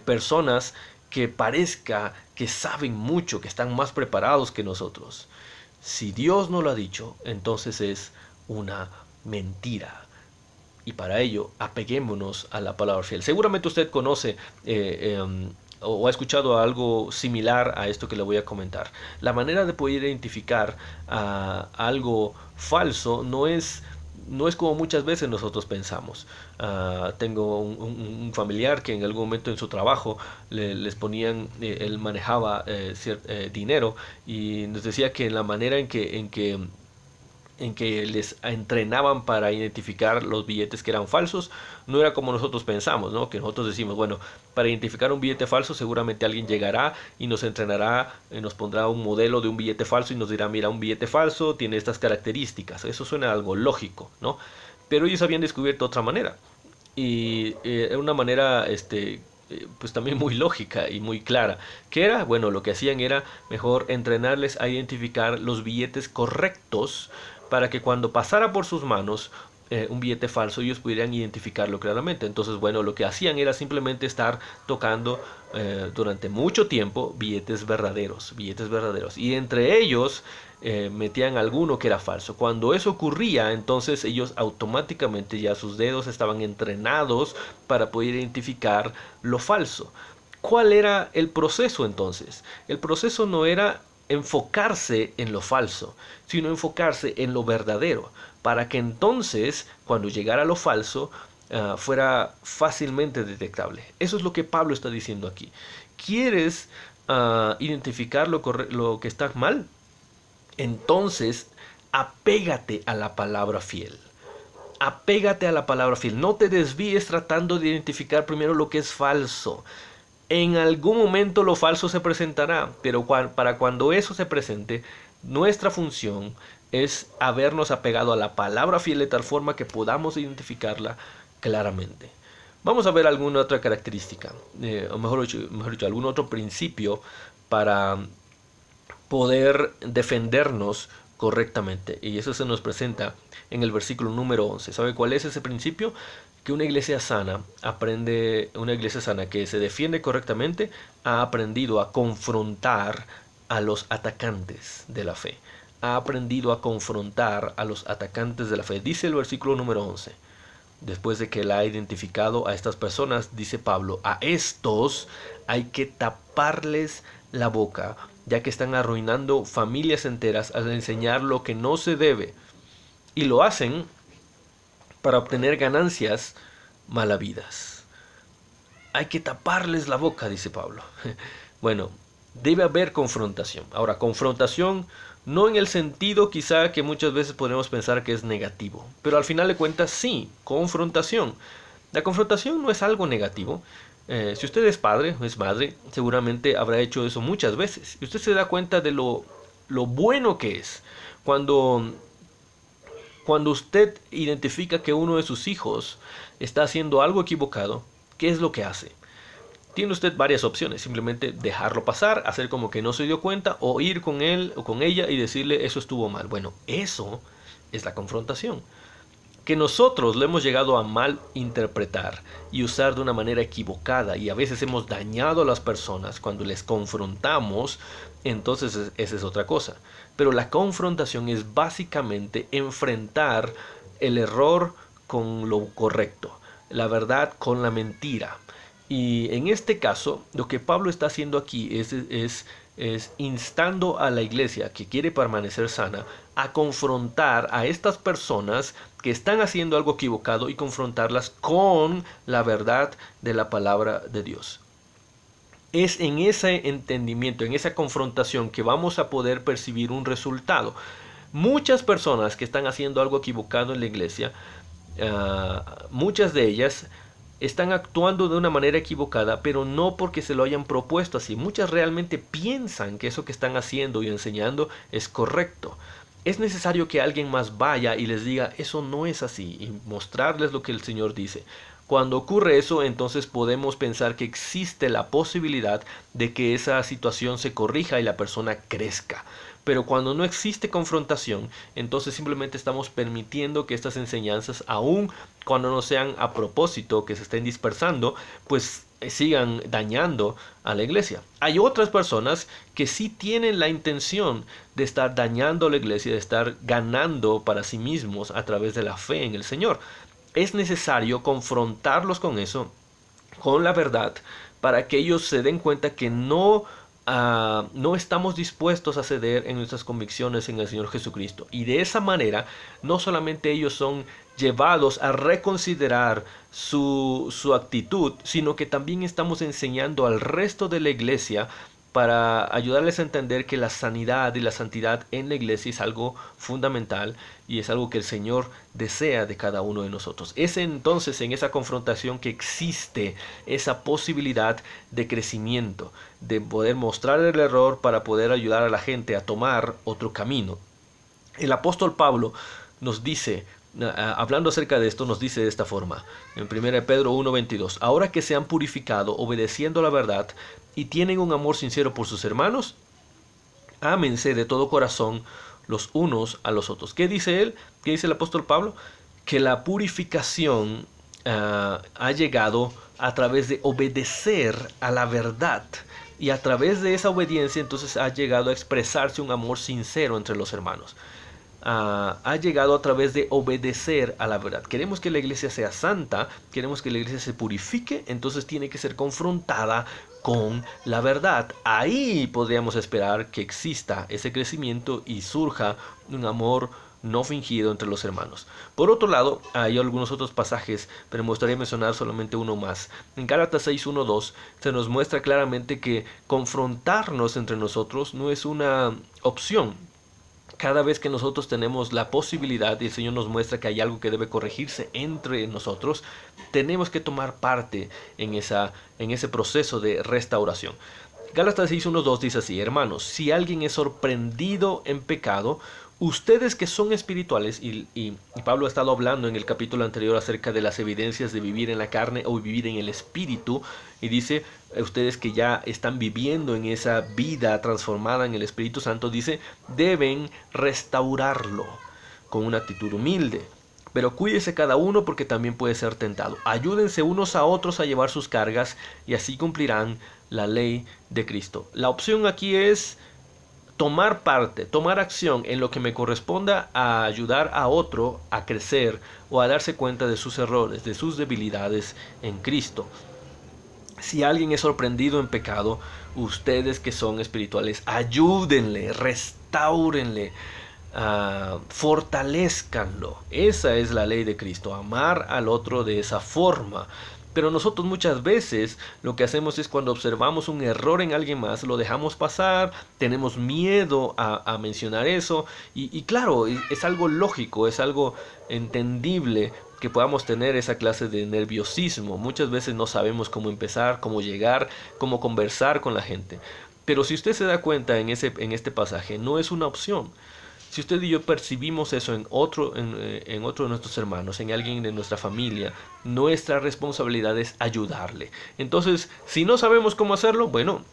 personas que parezca que saben mucho, que están más preparados que nosotros. Si Dios no lo ha dicho, entonces es una mentira. Y para ello, apeguémonos a la palabra fiel. Seguramente usted conoce o ha escuchado algo similar a esto que le voy a comentar. La manera de poder identificar algo falso no es como muchas veces nosotros pensamos. Tengo un familiar que en algún momento en su trabajo les ponían, él manejaba dinero, y nos decía que en la manera en que les entrenaban para identificar los billetes que eran falsos, no era como nosotros pensamos, ¿no? Que nosotros decimos, bueno, para identificar un billete falso seguramente alguien llegará y nos entrenará, nos pondrá un modelo de un billete falso y nos dirá: mira, un billete falso tiene estas características. Eso suena algo lógico, ¿no? Pero ellos habían descubierto otra manera, y era una manera pues también muy lógica y muy clara. ¿Qué era? Bueno, lo que hacían era mejor entrenarles a identificar los billetes correctos, para que cuando pasara por sus manos un billete falso, ellos pudieran identificarlo claramente. Entonces, bueno, lo que hacían era simplemente estar tocando durante mucho tiempo billetes verdaderos, y entre ellos metían alguno que era falso. Cuando eso ocurría, entonces ellos automáticamente, ya sus dedos estaban entrenados para poder identificar lo falso. ¿Cuál era el proceso entonces? El proceso no era enfocarse en lo falso, sino enfocarse en lo verdadero, para que entonces cuando llegara lo falso fuera fácilmente detectable. Eso es lo que Pablo está diciendo aquí. ¿Quieres identificar lo que está mal? Entonces apégate a la palabra fiel. Apégate a la palabra fiel. No te desvíes tratando de identificar primero lo que es falso. En algún momento lo falso se presentará, pero para cuando eso se presente, nuestra función es habernos apegado a la palabra fiel de tal forma que podamos identificarla claramente. Vamos a ver alguna otra característica, o mejor dicho, algún otro principio para poder defendernos correctamente. Y eso se nos presenta en el versículo número 11. ¿Sabe cuál es ese principio? Que una iglesia sana que se defiende correctamente ha aprendido a confrontar a los atacantes de la fe. ha aprendido a confrontar a los atacantes de la fe. Dice el versículo número 11. Después de que él ha identificado a estas personas, dice Pablo, a estos hay que taparles la boca, ya que están arruinando familias enteras al enseñar lo que no se debe. Y lo hacen para obtener ganancias malavidas. Hay que taparles la boca, dice Pablo. Bueno, debe haber confrontación. Ahora, confrontación no en el sentido quizá que muchas veces podemos pensar que es negativo, pero al final de cuentas sí, confrontación. La confrontación no es algo negativo. Si usted es padre o es madre, seguramente habrá hecho eso muchas veces. Y usted se da cuenta de lo bueno que es cuando usted identifica que uno de sus hijos está haciendo algo equivocado. ¿Qué es lo que hace? Tiene usted varias opciones, simplemente dejarlo pasar, hacer como que no se dio cuenta, o ir con él o con ella y decirle eso estuvo mal. Bueno, eso es la confrontación, que nosotros lo hemos llegado a mal interpretar y usar de una manera equivocada, y a veces hemos dañado a las personas cuando les confrontamos. Entonces esa es otra cosa. Pero la confrontación es básicamente enfrentar el error con lo correcto, la verdad con la mentira. Y en este caso, lo que Pablo está haciendo aquí es instando a la iglesia que quiere permanecer sana a confrontar a estas personas que están haciendo algo equivocado y confrontarlas con la verdad de la palabra de Dios. Es en ese entendimiento, en esa confrontación, que vamos a poder percibir un resultado. Muchas personas que están haciendo algo equivocado en la iglesia, muchas de ellas están actuando de una manera equivocada, pero no porque se lo hayan propuesto así. Muchas realmente piensan que eso que están haciendo y enseñando es correcto. Es necesario que alguien más vaya y les diga, eso no es así, y mostrarles lo que el Señor dice. Cuando ocurre eso, entonces podemos pensar que existe la posibilidad de que esa situación se corrija y la persona crezca. Pero cuando no existe confrontación, entonces simplemente estamos permitiendo que estas enseñanzas, aun cuando no sean a propósito, que se estén dispersando, pues sigan dañando a la iglesia. Hay otras personas que sí tienen la intención de estar dañando a la iglesia, de estar ganando para sí mismos a través de la fe en el Señor. Es necesario confrontarlos con eso, con la verdad, para que ellos se den cuenta que no estamos dispuestos a ceder en nuestras convicciones en el Señor Jesucristo. Y de esa manera, no solamente ellos son llevados a reconsiderar su actitud, sino que también estamos enseñando al resto de la iglesia para ayudarles a entender que la sanidad y la santidad en la iglesia es algo fundamental y es algo que el Señor desea de cada uno de nosotros. Es entonces en esa confrontación que existe esa posibilidad de crecimiento, de poder mostrar el error para poder ayudar a la gente a tomar otro camino. El apóstol Pablo nos dice, hablando acerca de esto, nos dice de esta forma, en 1 Pedro 1:22, ahora que se han purificado obedeciendo la verdad y tienen un amor sincero por sus hermanos, ámense de todo corazón los unos a los otros. ¿Qué dice él? ¿Qué dice el apóstol Pablo? Que la purificación ha llegado a través de obedecer a la verdad. Y a través de esa obediencia entonces ha llegado a expresarse un amor sincero entre los hermanos. Ha llegado a través de obedecer a la verdad. Queremos que la iglesia sea santa, queremos que la iglesia se purifique, entonces tiene que ser confrontada con la verdad. Ahí podríamos esperar que exista ese crecimiento y surja un amor no fingido entre los hermanos. Por otro lado, hay algunos otros pasajes, pero me gustaría mencionar solamente uno más. En Gálatas 6:1-2 se nos muestra claramente que confrontarnos entre nosotros no es una opción. Cada vez que nosotros tenemos la posibilidad y el Señor nos muestra que hay algo que debe corregirse entre nosotros, tenemos que tomar parte en ese proceso de restauración. Gálatas 6:1-2 dice así: hermanos, si alguien es sorprendido en pecado, ustedes que son espirituales, y Pablo ha estado hablando en el capítulo anterior acerca de las evidencias de vivir en la carne o vivir en el espíritu, y dice, ustedes que ya están viviendo en esa vida transformada en el Espíritu Santo, dice, deben restaurarlo con una actitud humilde. Pero cuídese cada uno porque también puede ser tentado. Ayúdense unos a otros a llevar sus cargas y así cumplirán la ley de Cristo. La opción aquí es tomar parte, tomar acción en lo que me corresponda a ayudar a otro a crecer o a darse cuenta de sus errores, de sus debilidades en Cristo. Si alguien es sorprendido en pecado, ustedes que son espirituales, ayúdenle, restáurenle, fortalezcanlo. Esa es la ley de Cristo, amar al otro de esa forma. Pero nosotros muchas veces lo que hacemos es, cuando observamos un error en alguien más, lo dejamos pasar, tenemos miedo a mencionar eso, y claro, es algo lógico, es algo entendible que podamos tener esa clase de nerviosismo. Muchas veces no sabemos cómo empezar, cómo llegar, cómo conversar con la gente. Pero si usted se da cuenta en este pasaje, no es una opción. Si usted y yo percibimos eso en otro de nuestros hermanos, en alguien de nuestra familia, nuestra responsabilidad es ayudarle. Entonces, si no sabemos cómo hacerlo, bueno,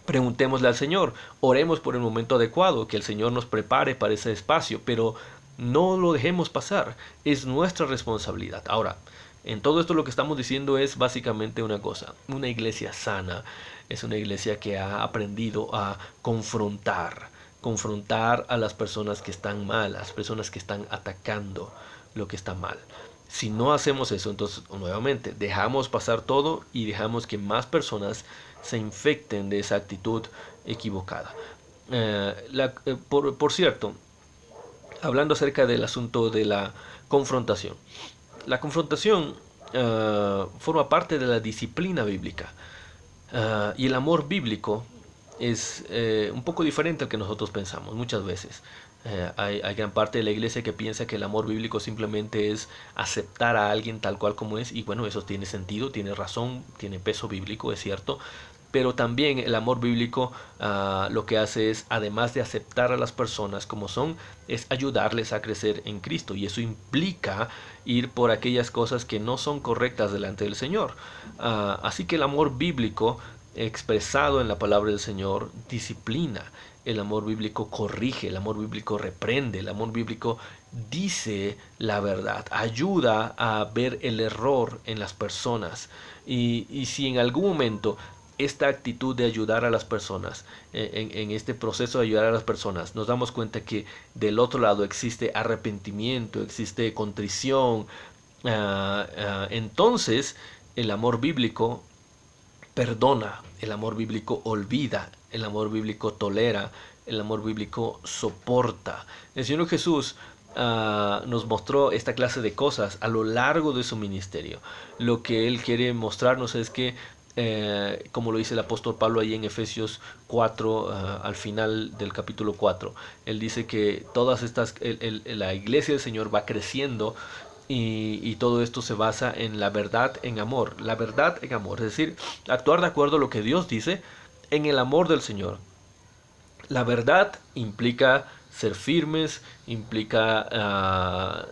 preguntémosle al Señor, oremos por el momento adecuado, que el Señor nos prepare para ese espacio, pero no lo dejemos pasar, es nuestra responsabilidad. Ahora, en todo esto lo que estamos diciendo es básicamente una cosa: una iglesia sana es una iglesia que ha aprendido a confrontar a las personas que están mal, a las personas que están atacando lo que está mal. Si no hacemos eso, entonces nuevamente dejamos pasar todo y dejamos que más personas se infecten de esa actitud equivocada. Por cierto, hablando acerca del asunto de la confrontación forma parte de la disciplina bíblica, y el amor bíblico es un poco diferente al que nosotros pensamos muchas veces. Hay gran parte de la iglesia que piensa que el amor bíblico simplemente es aceptar a alguien tal cual como es, y bueno, eso tiene sentido, tiene razón, tiene peso bíblico, es cierto. Pero también el amor bíblico lo que hace es, además de aceptar a las personas como son, es ayudarles a crecer en Cristo. Y eso implica ir por aquellas cosas que no son correctas delante del Señor. Así que el amor bíblico expresado en la palabra del Señor disciplina. El amor bíblico corrige, el amor bíblico reprende, el amor bíblico dice la verdad, ayuda a ver el error en las personas. Y si en algún momento esta actitud de ayudar a las personas, en este proceso de ayudar a las personas, nos damos cuenta que del otro lado existe arrepentimiento, existe contrición, entonces el amor bíblico perdona, el amor bíblico olvida, el amor bíblico tolera, el amor bíblico soporta. El Señor Jesús nos mostró esta clase de cosas a lo largo de su ministerio. Lo que Él quiere mostrarnos es que, como lo dice el apóstol Pablo ahí en Efesios 4, al final del capítulo 4, Él dice que todas estas, la iglesia del Señor va creciendo. Y todo esto se basa en la verdad en amor. La verdad en amor, es decir, actuar de acuerdo a lo que Dios dice en el amor del Señor. La verdad implica ser firmes, implica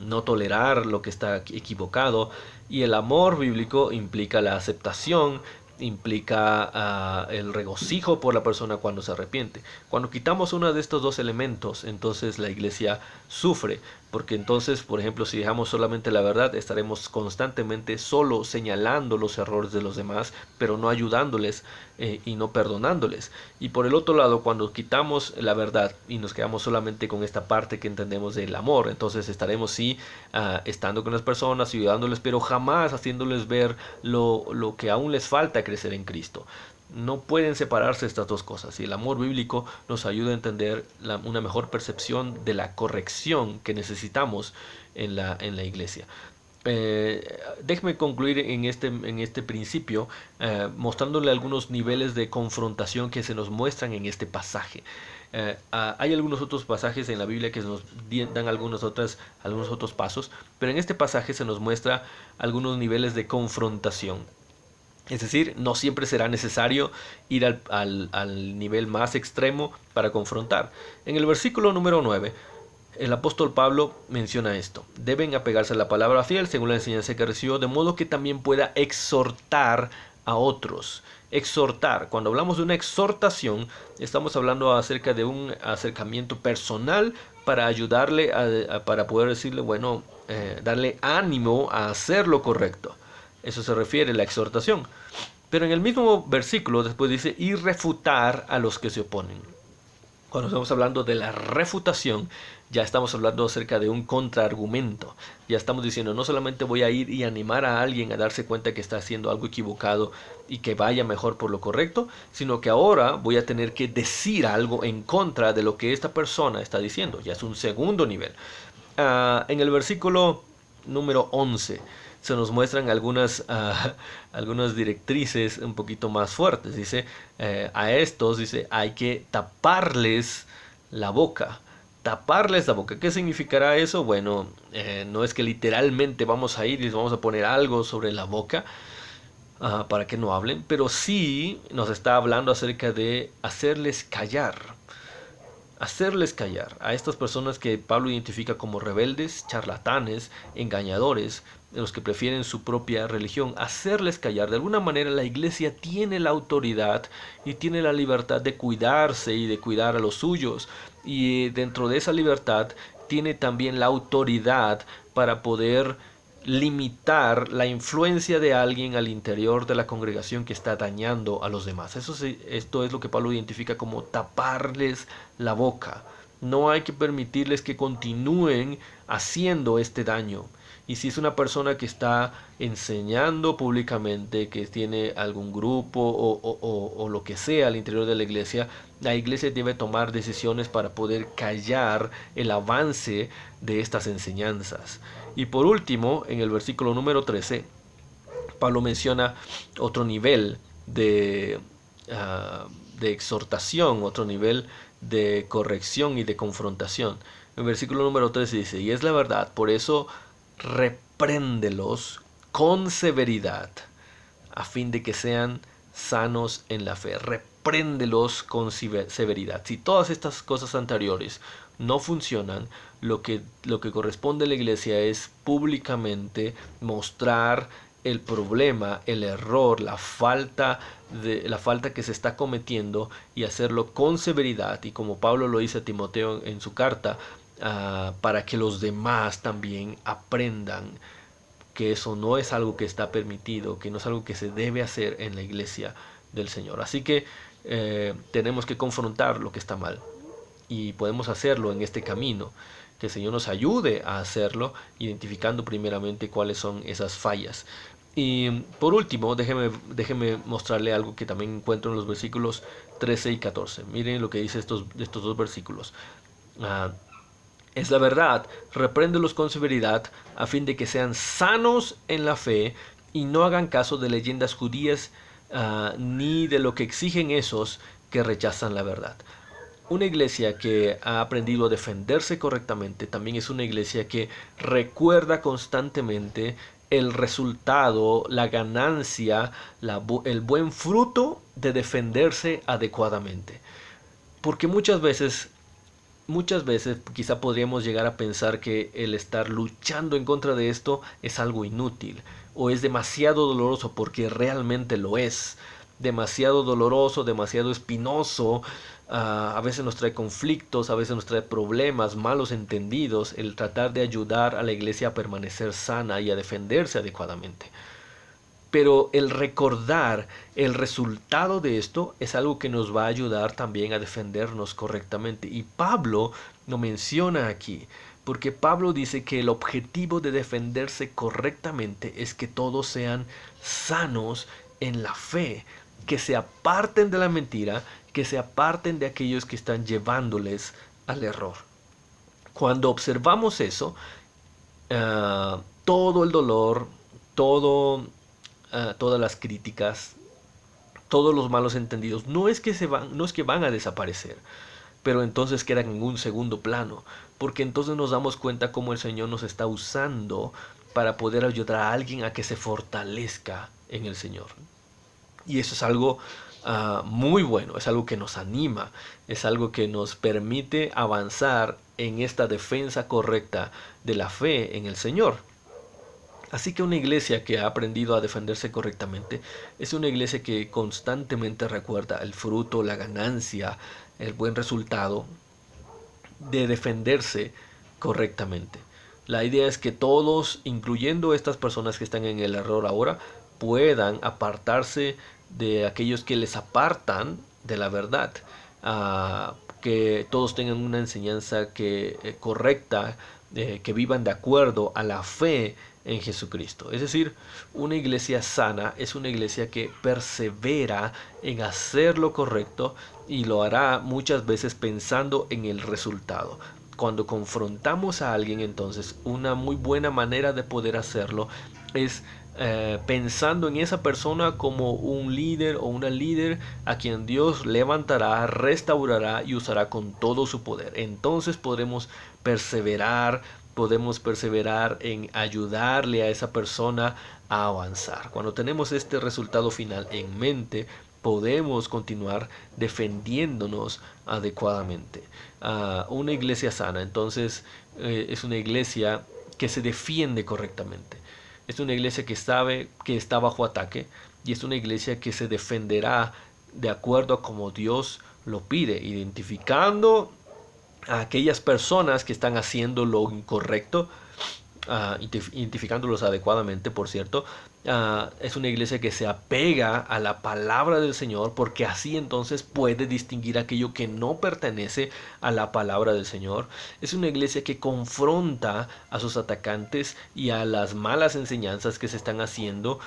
no tolerar lo que está equivocado. Y el amor bíblico implica la aceptación, implica el regocijo por la persona cuando se arrepiente. Cuando quitamos uno de estos dos elementos, entonces la iglesia sufre, porque entonces, por ejemplo, si dejamos solamente la verdad, estaremos constantemente solo señalando los errores de los demás, pero no ayudándoles y no perdonándoles. Y por el otro lado, cuando quitamos la verdad y nos quedamos solamente con esta parte que entendemos del amor, entonces estaremos sí estando con las personas, ayudándoles, pero jamás haciéndoles ver lo que aún les falta crecer en Cristo. No pueden separarse estas dos cosas, y el amor bíblico nos ayuda a entender una mejor percepción de la corrección que necesitamos en la iglesia. Déjeme concluir en este principio mostrándole algunos niveles de confrontación que se nos muestran en este pasaje. Hay algunos otros pasajes en la Biblia que nos dan algunos otros pasos, pero en este pasaje se nos muestra algunos niveles de confrontación. Es decir, no siempre será necesario ir al nivel más extremo para confrontar. En el versículo número 9, el apóstol Pablo menciona esto: deben apegarse a la palabra fiel según la enseñanza que recibió, de modo que también pueda exhortar a otros. Exhortar, cuando hablamos de una exhortación, estamos hablando acerca de un acercamiento personal para ayudarle, para poder decirle, bueno, darle ánimo a hacer lo correcto. Eso se refiere a la exhortación. Pero en el mismo versículo después dice, y refutar a los que se oponen. Cuando estamos hablando de la refutación, ya estamos hablando acerca de un contraargumento. Ya estamos diciendo, no solamente voy a ir y animar a alguien a darse cuenta que está haciendo algo equivocado y que vaya mejor por lo correcto, sino que ahora voy a tener que decir algo en contra de lo que esta persona está diciendo. Ya es un segundo nivel. En el versículo número 11 se nos muestran algunas directrices un poquito más fuertes. Dice, a estos, dice, hay que taparles la boca. Taparles la boca. ¿Qué significará eso? Bueno, no es que literalmente vamos a ir y les vamos a poner algo sobre la boca para que no hablen, pero sí nos está hablando acerca de hacerles callar. Hacerles callar a estas personas que Pablo identifica como rebeldes, charlatanes, engañadores, los que prefieren su propia religión, hacerles callar. De alguna manera la iglesia tiene la autoridad y tiene la libertad de cuidarse y de cuidar a los suyos, y dentro de esa libertad tiene también la autoridad para poder limitar la influencia de alguien al interior de la congregación que está dañando a los demás. Esto es lo que Pablo identifica como taparles la boca. No hay que permitirles que continúen haciendo este daño. Y si es una persona que está enseñando públicamente, que tiene algún grupo o lo que sea al interior de la iglesia debe tomar decisiones para poder callar el avance de estas enseñanzas. Y por último, en el versículo número 13, Pablo menciona otro nivel de exhortación, otro nivel de corrección y de confrontación. En el versículo número 13 dice, y es la verdad, por eso repréndelos con severidad, a fin de que sean sanos en la fe. Repréndelos con severidad. Si todas estas cosas anteriores no funcionan, lo que corresponde a la iglesia es públicamente mostrar el problema, el error, la falta que se está cometiendo, y hacerlo con severidad, y como Pablo lo dice a Timoteo en su carta, para que los demás también aprendan que eso no es algo que está permitido, que no es algo que se debe hacer en la iglesia del Señor. Así que tenemos que confrontar lo que está mal, y podemos hacerlo en este camino. Que el Señor nos ayude a hacerlo, identificando primeramente cuáles son esas fallas. Y por último, déjeme mostrarle algo que también encuentro en los versículos 13 y 14. Miren lo que dice estos dos versículos. Es la verdad, repréndelos con severidad, a fin de que sean sanos en la fe y no hagan caso de leyendas judías ni de lo que exigen esos que rechazan la verdad. Una iglesia que ha aprendido a defenderse correctamente también es una iglesia que recuerda constantemente el resultado, la ganancia, el buen fruto de defenderse adecuadamente. Porque muchas veces quizá podríamos llegar a pensar que el estar luchando en contra de esto es algo inútil, o es demasiado doloroso, porque realmente lo es. Demasiado doloroso, demasiado espinoso, a veces nos trae conflictos, a veces nos trae problemas, malos entendidos, el tratar de ayudar a la iglesia a permanecer sana y a defenderse adecuadamente. Pero el recordar el resultado de esto es algo que nos va a ayudar también a defendernos correctamente. Y Pablo lo menciona aquí, porque Pablo dice que el objetivo de defenderse correctamente es que todos sean sanos en la fe, que se aparten de la mentira, que se aparten de aquellos que están llevándoles al error. Cuando observamos eso, todo el dolor, todas las críticas, todos los malos entendidos, no es que van a desaparecer, pero entonces quedan en un segundo plano, porque entonces nos damos cuenta cómo el Señor nos está usando para poder ayudar a alguien a que se fortalezca en el Señor. Y eso es algo muy bueno, es algo que nos anima, es algo que nos permite avanzar en esta defensa correcta de la fe en el Señor. Así que una iglesia que ha aprendido a defenderse correctamente es una iglesia que constantemente recuerda el fruto, la ganancia, el buen resultado de defenderse correctamente. La idea es que todos, incluyendo estas personas que están en el error ahora, puedan apartarse de aquellos que les apartan de la verdad. que todos tengan una enseñanza correcta, que vivan de acuerdo a la fe en Jesucristo. Es decir, una iglesia sana es una iglesia que persevera en hacer lo correcto y lo hará muchas veces pensando en el resultado. Cuando confrontamos a alguien, entonces una muy buena manera de poder hacerlo es pensando en esa persona como un líder o una líder a quien Dios levantará, restaurará y usará con todo su poder. Entonces podemos perseverar en ayudarle a esa persona a avanzar. Cuando tenemos este resultado final en mente, podemos continuar defendiéndonos adecuadamente. Una iglesia sana, entonces, es una iglesia que se defiende correctamente. Es una iglesia que sabe que está bajo ataque y es una iglesia que se defenderá de acuerdo a como Dios lo pide, identificando a aquellas personas que están haciendo lo incorrecto, identificándolos adecuadamente, por cierto. Es una iglesia que se apega a la palabra del Señor, porque así entonces puede distinguir aquello que no pertenece a la palabra del Señor. Es una iglesia que confronta a sus atacantes y a las malas enseñanzas que se están haciendo.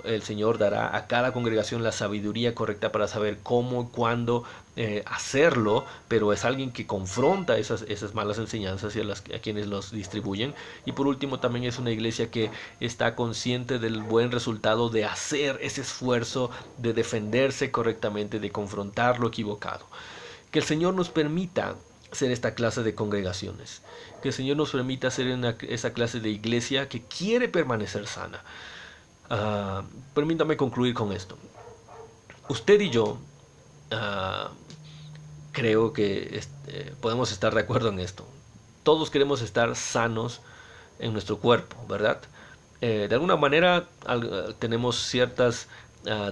El Señor dará a cada congregación la sabiduría correcta para saber cómo y cuándo hacerlo, pero es alguien que confronta esas malas enseñanzas y a quienes los distribuyen. Y por último, también es una iglesia que está consciente del buen resultado de hacer ese esfuerzo de defenderse correctamente, de confrontar lo equivocado. Que el Señor nos permita ser esta clase de congregaciones, que el Señor nos permita ser esa clase de iglesia que quiere permanecer sana. Permítame concluir con esto. Usted y yo creo que podemos estar de acuerdo en esto. Todos queremos estar sanos en nuestro cuerpo, ¿verdad? De alguna manera tenemos ciertas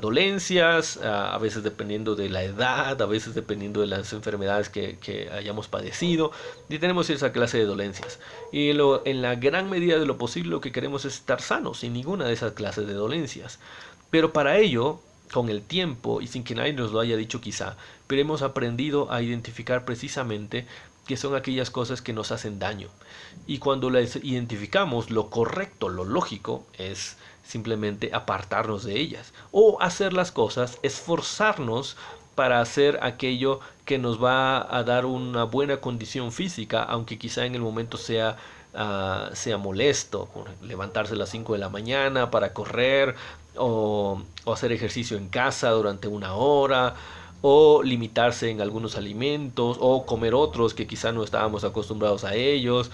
dolencias, a veces dependiendo de la edad, a veces dependiendo de las enfermedades que hayamos padecido, y tenemos esa clase de dolencias. Y en la gran medida de lo posible lo que queremos es estar sanos, sin ninguna de esas clases de dolencias. Pero para ello, con el tiempo, y sin que nadie nos lo haya dicho quizá, pero hemos aprendido a identificar precisamente que son aquellas cosas que nos hacen daño. Y cuando las identificamos, lo correcto, lo lógico, es simplemente apartarnos de ellas. O hacer las cosas, esforzarnos para hacer aquello que nos va a dar una buena condición física, aunque quizá en el momento sea molesto. Levantarse a las 5 de la mañana para correr, o hacer ejercicio en casa durante 1 hora, o limitarse en algunos alimentos, o comer otros que quizá no estábamos acostumbrados a ellos.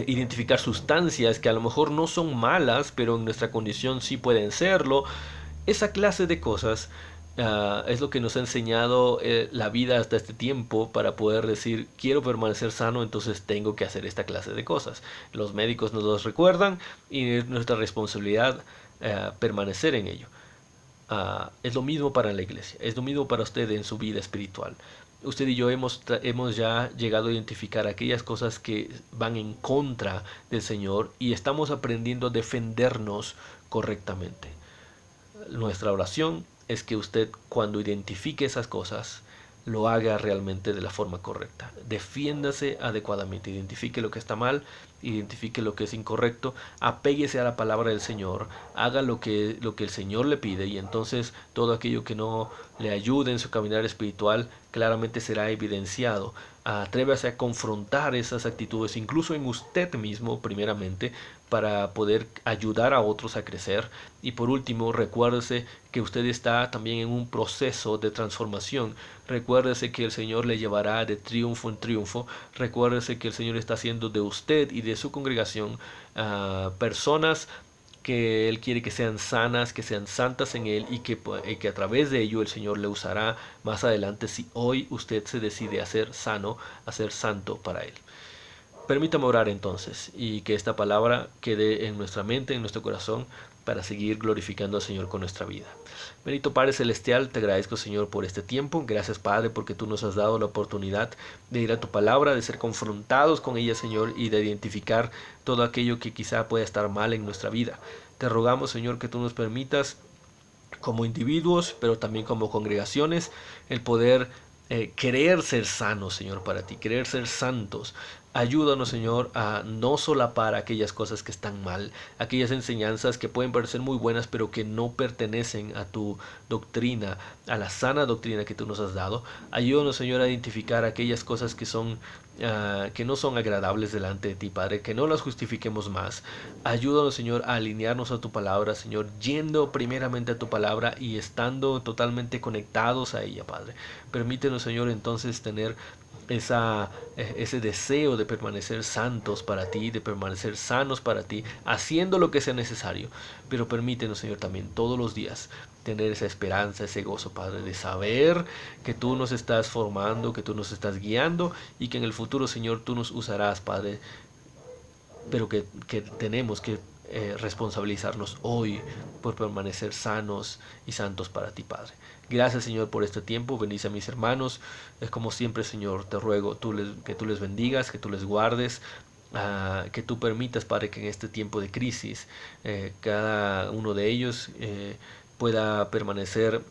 Identificar sustancias que a lo mejor no son malas, pero en nuestra condición sí pueden serlo. Esa clase de cosas es lo que nos ha enseñado la vida hasta este tiempo, para poder decir: quiero permanecer sano, entonces tengo que hacer esta clase de cosas. Los médicos nos los recuerdan y es nuestra responsabilidad permanecer en ello. Es lo mismo para la iglesia, es lo mismo para usted en su vida espiritual. Usted y yo hemos ya llegado a identificar aquellas cosas que van en contra del Señor y estamos aprendiendo a defendernos correctamente. Nuestra oración es que usted, cuando identifique esas cosas, lo haga realmente de la forma correcta. Defiéndase adecuadamente, identifique lo que está mal, identifique lo que es incorrecto, apéguese a la palabra del Señor, haga lo que el Señor le pide, y entonces todo aquello que no le ayude en su caminar espiritual claramente será evidenciado. Atrévase a confrontar esas actitudes, incluso en usted mismo primeramente, para poder ayudar a otros a crecer. Y por último, recuérdese que usted está también en un proceso de transformación. Recuérdese que el Señor le llevará de triunfo en triunfo. Recuérdese que el Señor está haciendo de usted y de su congregación personas que Él quiere que sean sanas, que sean santas en Él, y que a través de ello el Señor le usará más adelante, si hoy usted se decide a ser sano, a ser santo para Él. Permítame orar entonces, y que esta palabra quede en nuestra mente, en nuestro corazón, para seguir glorificando al Señor con nuestra vida. Bendito Padre Celestial, te agradezco, Señor, por este tiempo. Gracias, Padre, porque tú nos has dado la oportunidad de ir a tu palabra, de ser confrontados con ella, Señor, y de identificar todo aquello que quizá pueda estar mal en nuestra vida. Te rogamos, Señor, que tú nos permitas, como individuos, pero también como congregaciones, el poder querer ser sanos, Señor, para ti, querer ser santos. Ayúdanos, Señor, a no solapar aquellas cosas que están mal, aquellas enseñanzas que pueden parecer muy buenas, pero que no pertenecen a tu doctrina, a la sana doctrina que tú nos has dado. Ayúdanos, Señor, a identificar aquellas cosas que no son agradables delante de ti, Padre, que no las justifiquemos más. Ayúdanos, Señor, a alinearnos a tu palabra, Señor, yendo primeramente a tu palabra y estando totalmente conectados a ella, Padre. Permítenos, Señor, entonces tener ese deseo de permanecer santos para ti, de permanecer sanos para ti, haciendo lo que sea necesario. Pero permítenos, Señor, también todos los días tener esa esperanza, ese gozo, Padre, de saber que tú nos estás formando, que tú nos estás guiando y que en el futuro, Señor, tú nos usarás, Padre, pero que tenemos que responsabilizarnos hoy por permanecer sanos y santos para ti, Padre. Gracias, Señor, por este tiempo. Bendice a mis hermanos. Es como siempre, Señor, te ruego que tú les bendigas, que tú les guardes, que tú permitas, Padre, que en este tiempo de crisis cada uno de ellos pueda permanecer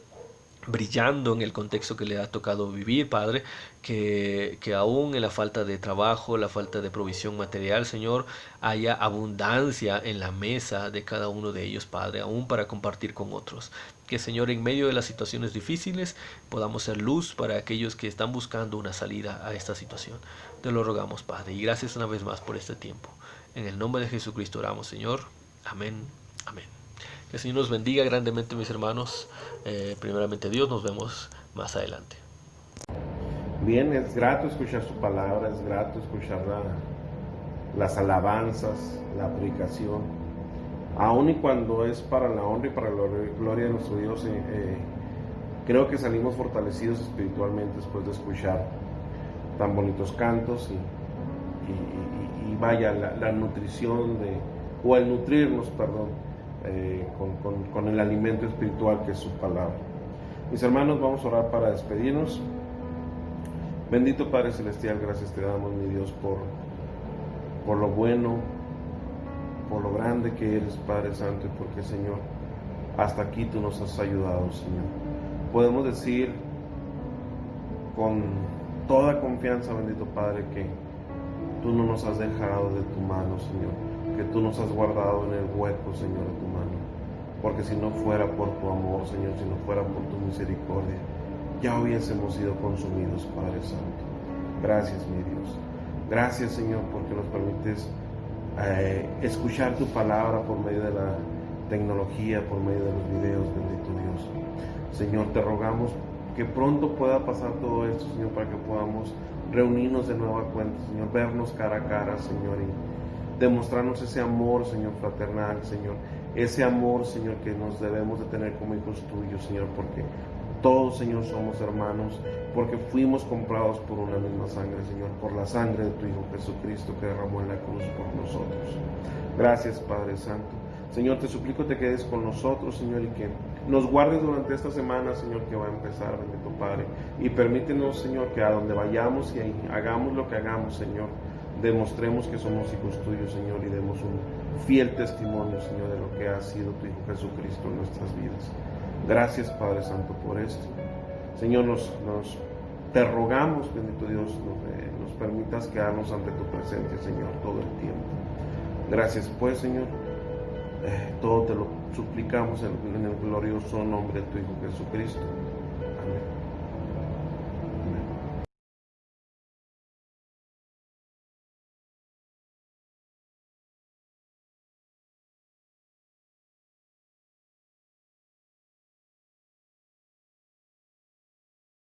brillando en el contexto que le ha tocado vivir, Padre, que aún en la falta de trabajo, la falta de provisión material, Señor, haya abundancia en la mesa de cada uno de ellos, Padre, aún para compartir con otros. Que, Señor, en medio de las situaciones difíciles podamos ser luz para aquellos que están buscando una salida a esta situación. Te lo rogamos, Padre, y gracias una vez más por este tiempo. En el nombre de Jesucristo oramos, Señor. Amén. Amén. Que el Señor nos bendiga grandemente, mis hermanos. Primeramente Dios, nos vemos más adelante. Bien, es grato escuchar su palabra, es grato escuchar las alabanzas, la predicación, aun y cuando es para la honra y para la gloria de nuestro Dios. Creo que salimos fortalecidos espiritualmente después de escuchar tan bonitos cantos y vaya, la nutrición o el nutrirnos, con el alimento espiritual que es su palabra. Mis hermanos, vamos a orar para despedirnos. Bendito Padre Celestial, gracias te damos, mi Dios, por lo bueno, por lo grande que eres, Padre Santo, y porque, Señor, hasta aquí tú nos has ayudado, Señor. Podemos decir con toda confianza, bendito Padre, que tú no nos has dejado de tu mano, Señor, que tú nos has guardado en el hueco, Señor, de tu mano, porque si no fuera por tu amor, Señor, si no fuera por tu misericordia, ya hubiésemos sido consumidos, Padre Santo. Gracias, mi Dios. Gracias, Señor, porque nos permites escuchar tu palabra por medio de la tecnología, por medio de los videos, bendito Dios. Señor, te rogamos que pronto pueda pasar todo esto, Señor, para que podamos reunirnos de nueva cuenta, Señor, vernos cara a cara, Señor, y demostrarnos ese amor, Señor, fraternal, Señor, ese amor, Señor, que nos debemos de tener como hijos tuyos, Señor, porque todos, Señor, somos hermanos, porque fuimos comprados por una misma sangre, Señor, por la sangre de tu Hijo Jesucristo que derramó en la cruz por nosotros. Gracias, Padre Santo. Señor, te suplico te quedes con nosotros, Señor, y que nos guardes durante esta semana, Señor, que va a empezar, bendito Padre. Y permítenos, Señor, que a donde vayamos y hagamos lo que hagamos, Señor, demostremos que somos hijos tuyos, Señor, y demos un fiel testimonio, Señor, de lo que ha sido tu Hijo Jesucristo en nuestras vidas. Gracias, Padre Santo, por esto. Señor, te rogamos, bendito Dios, nos permitas quedarnos ante tu presencia, Señor, todo el tiempo. Gracias, pues, Señor. Todo te lo suplicamos en el glorioso nombre de tu Hijo Jesucristo.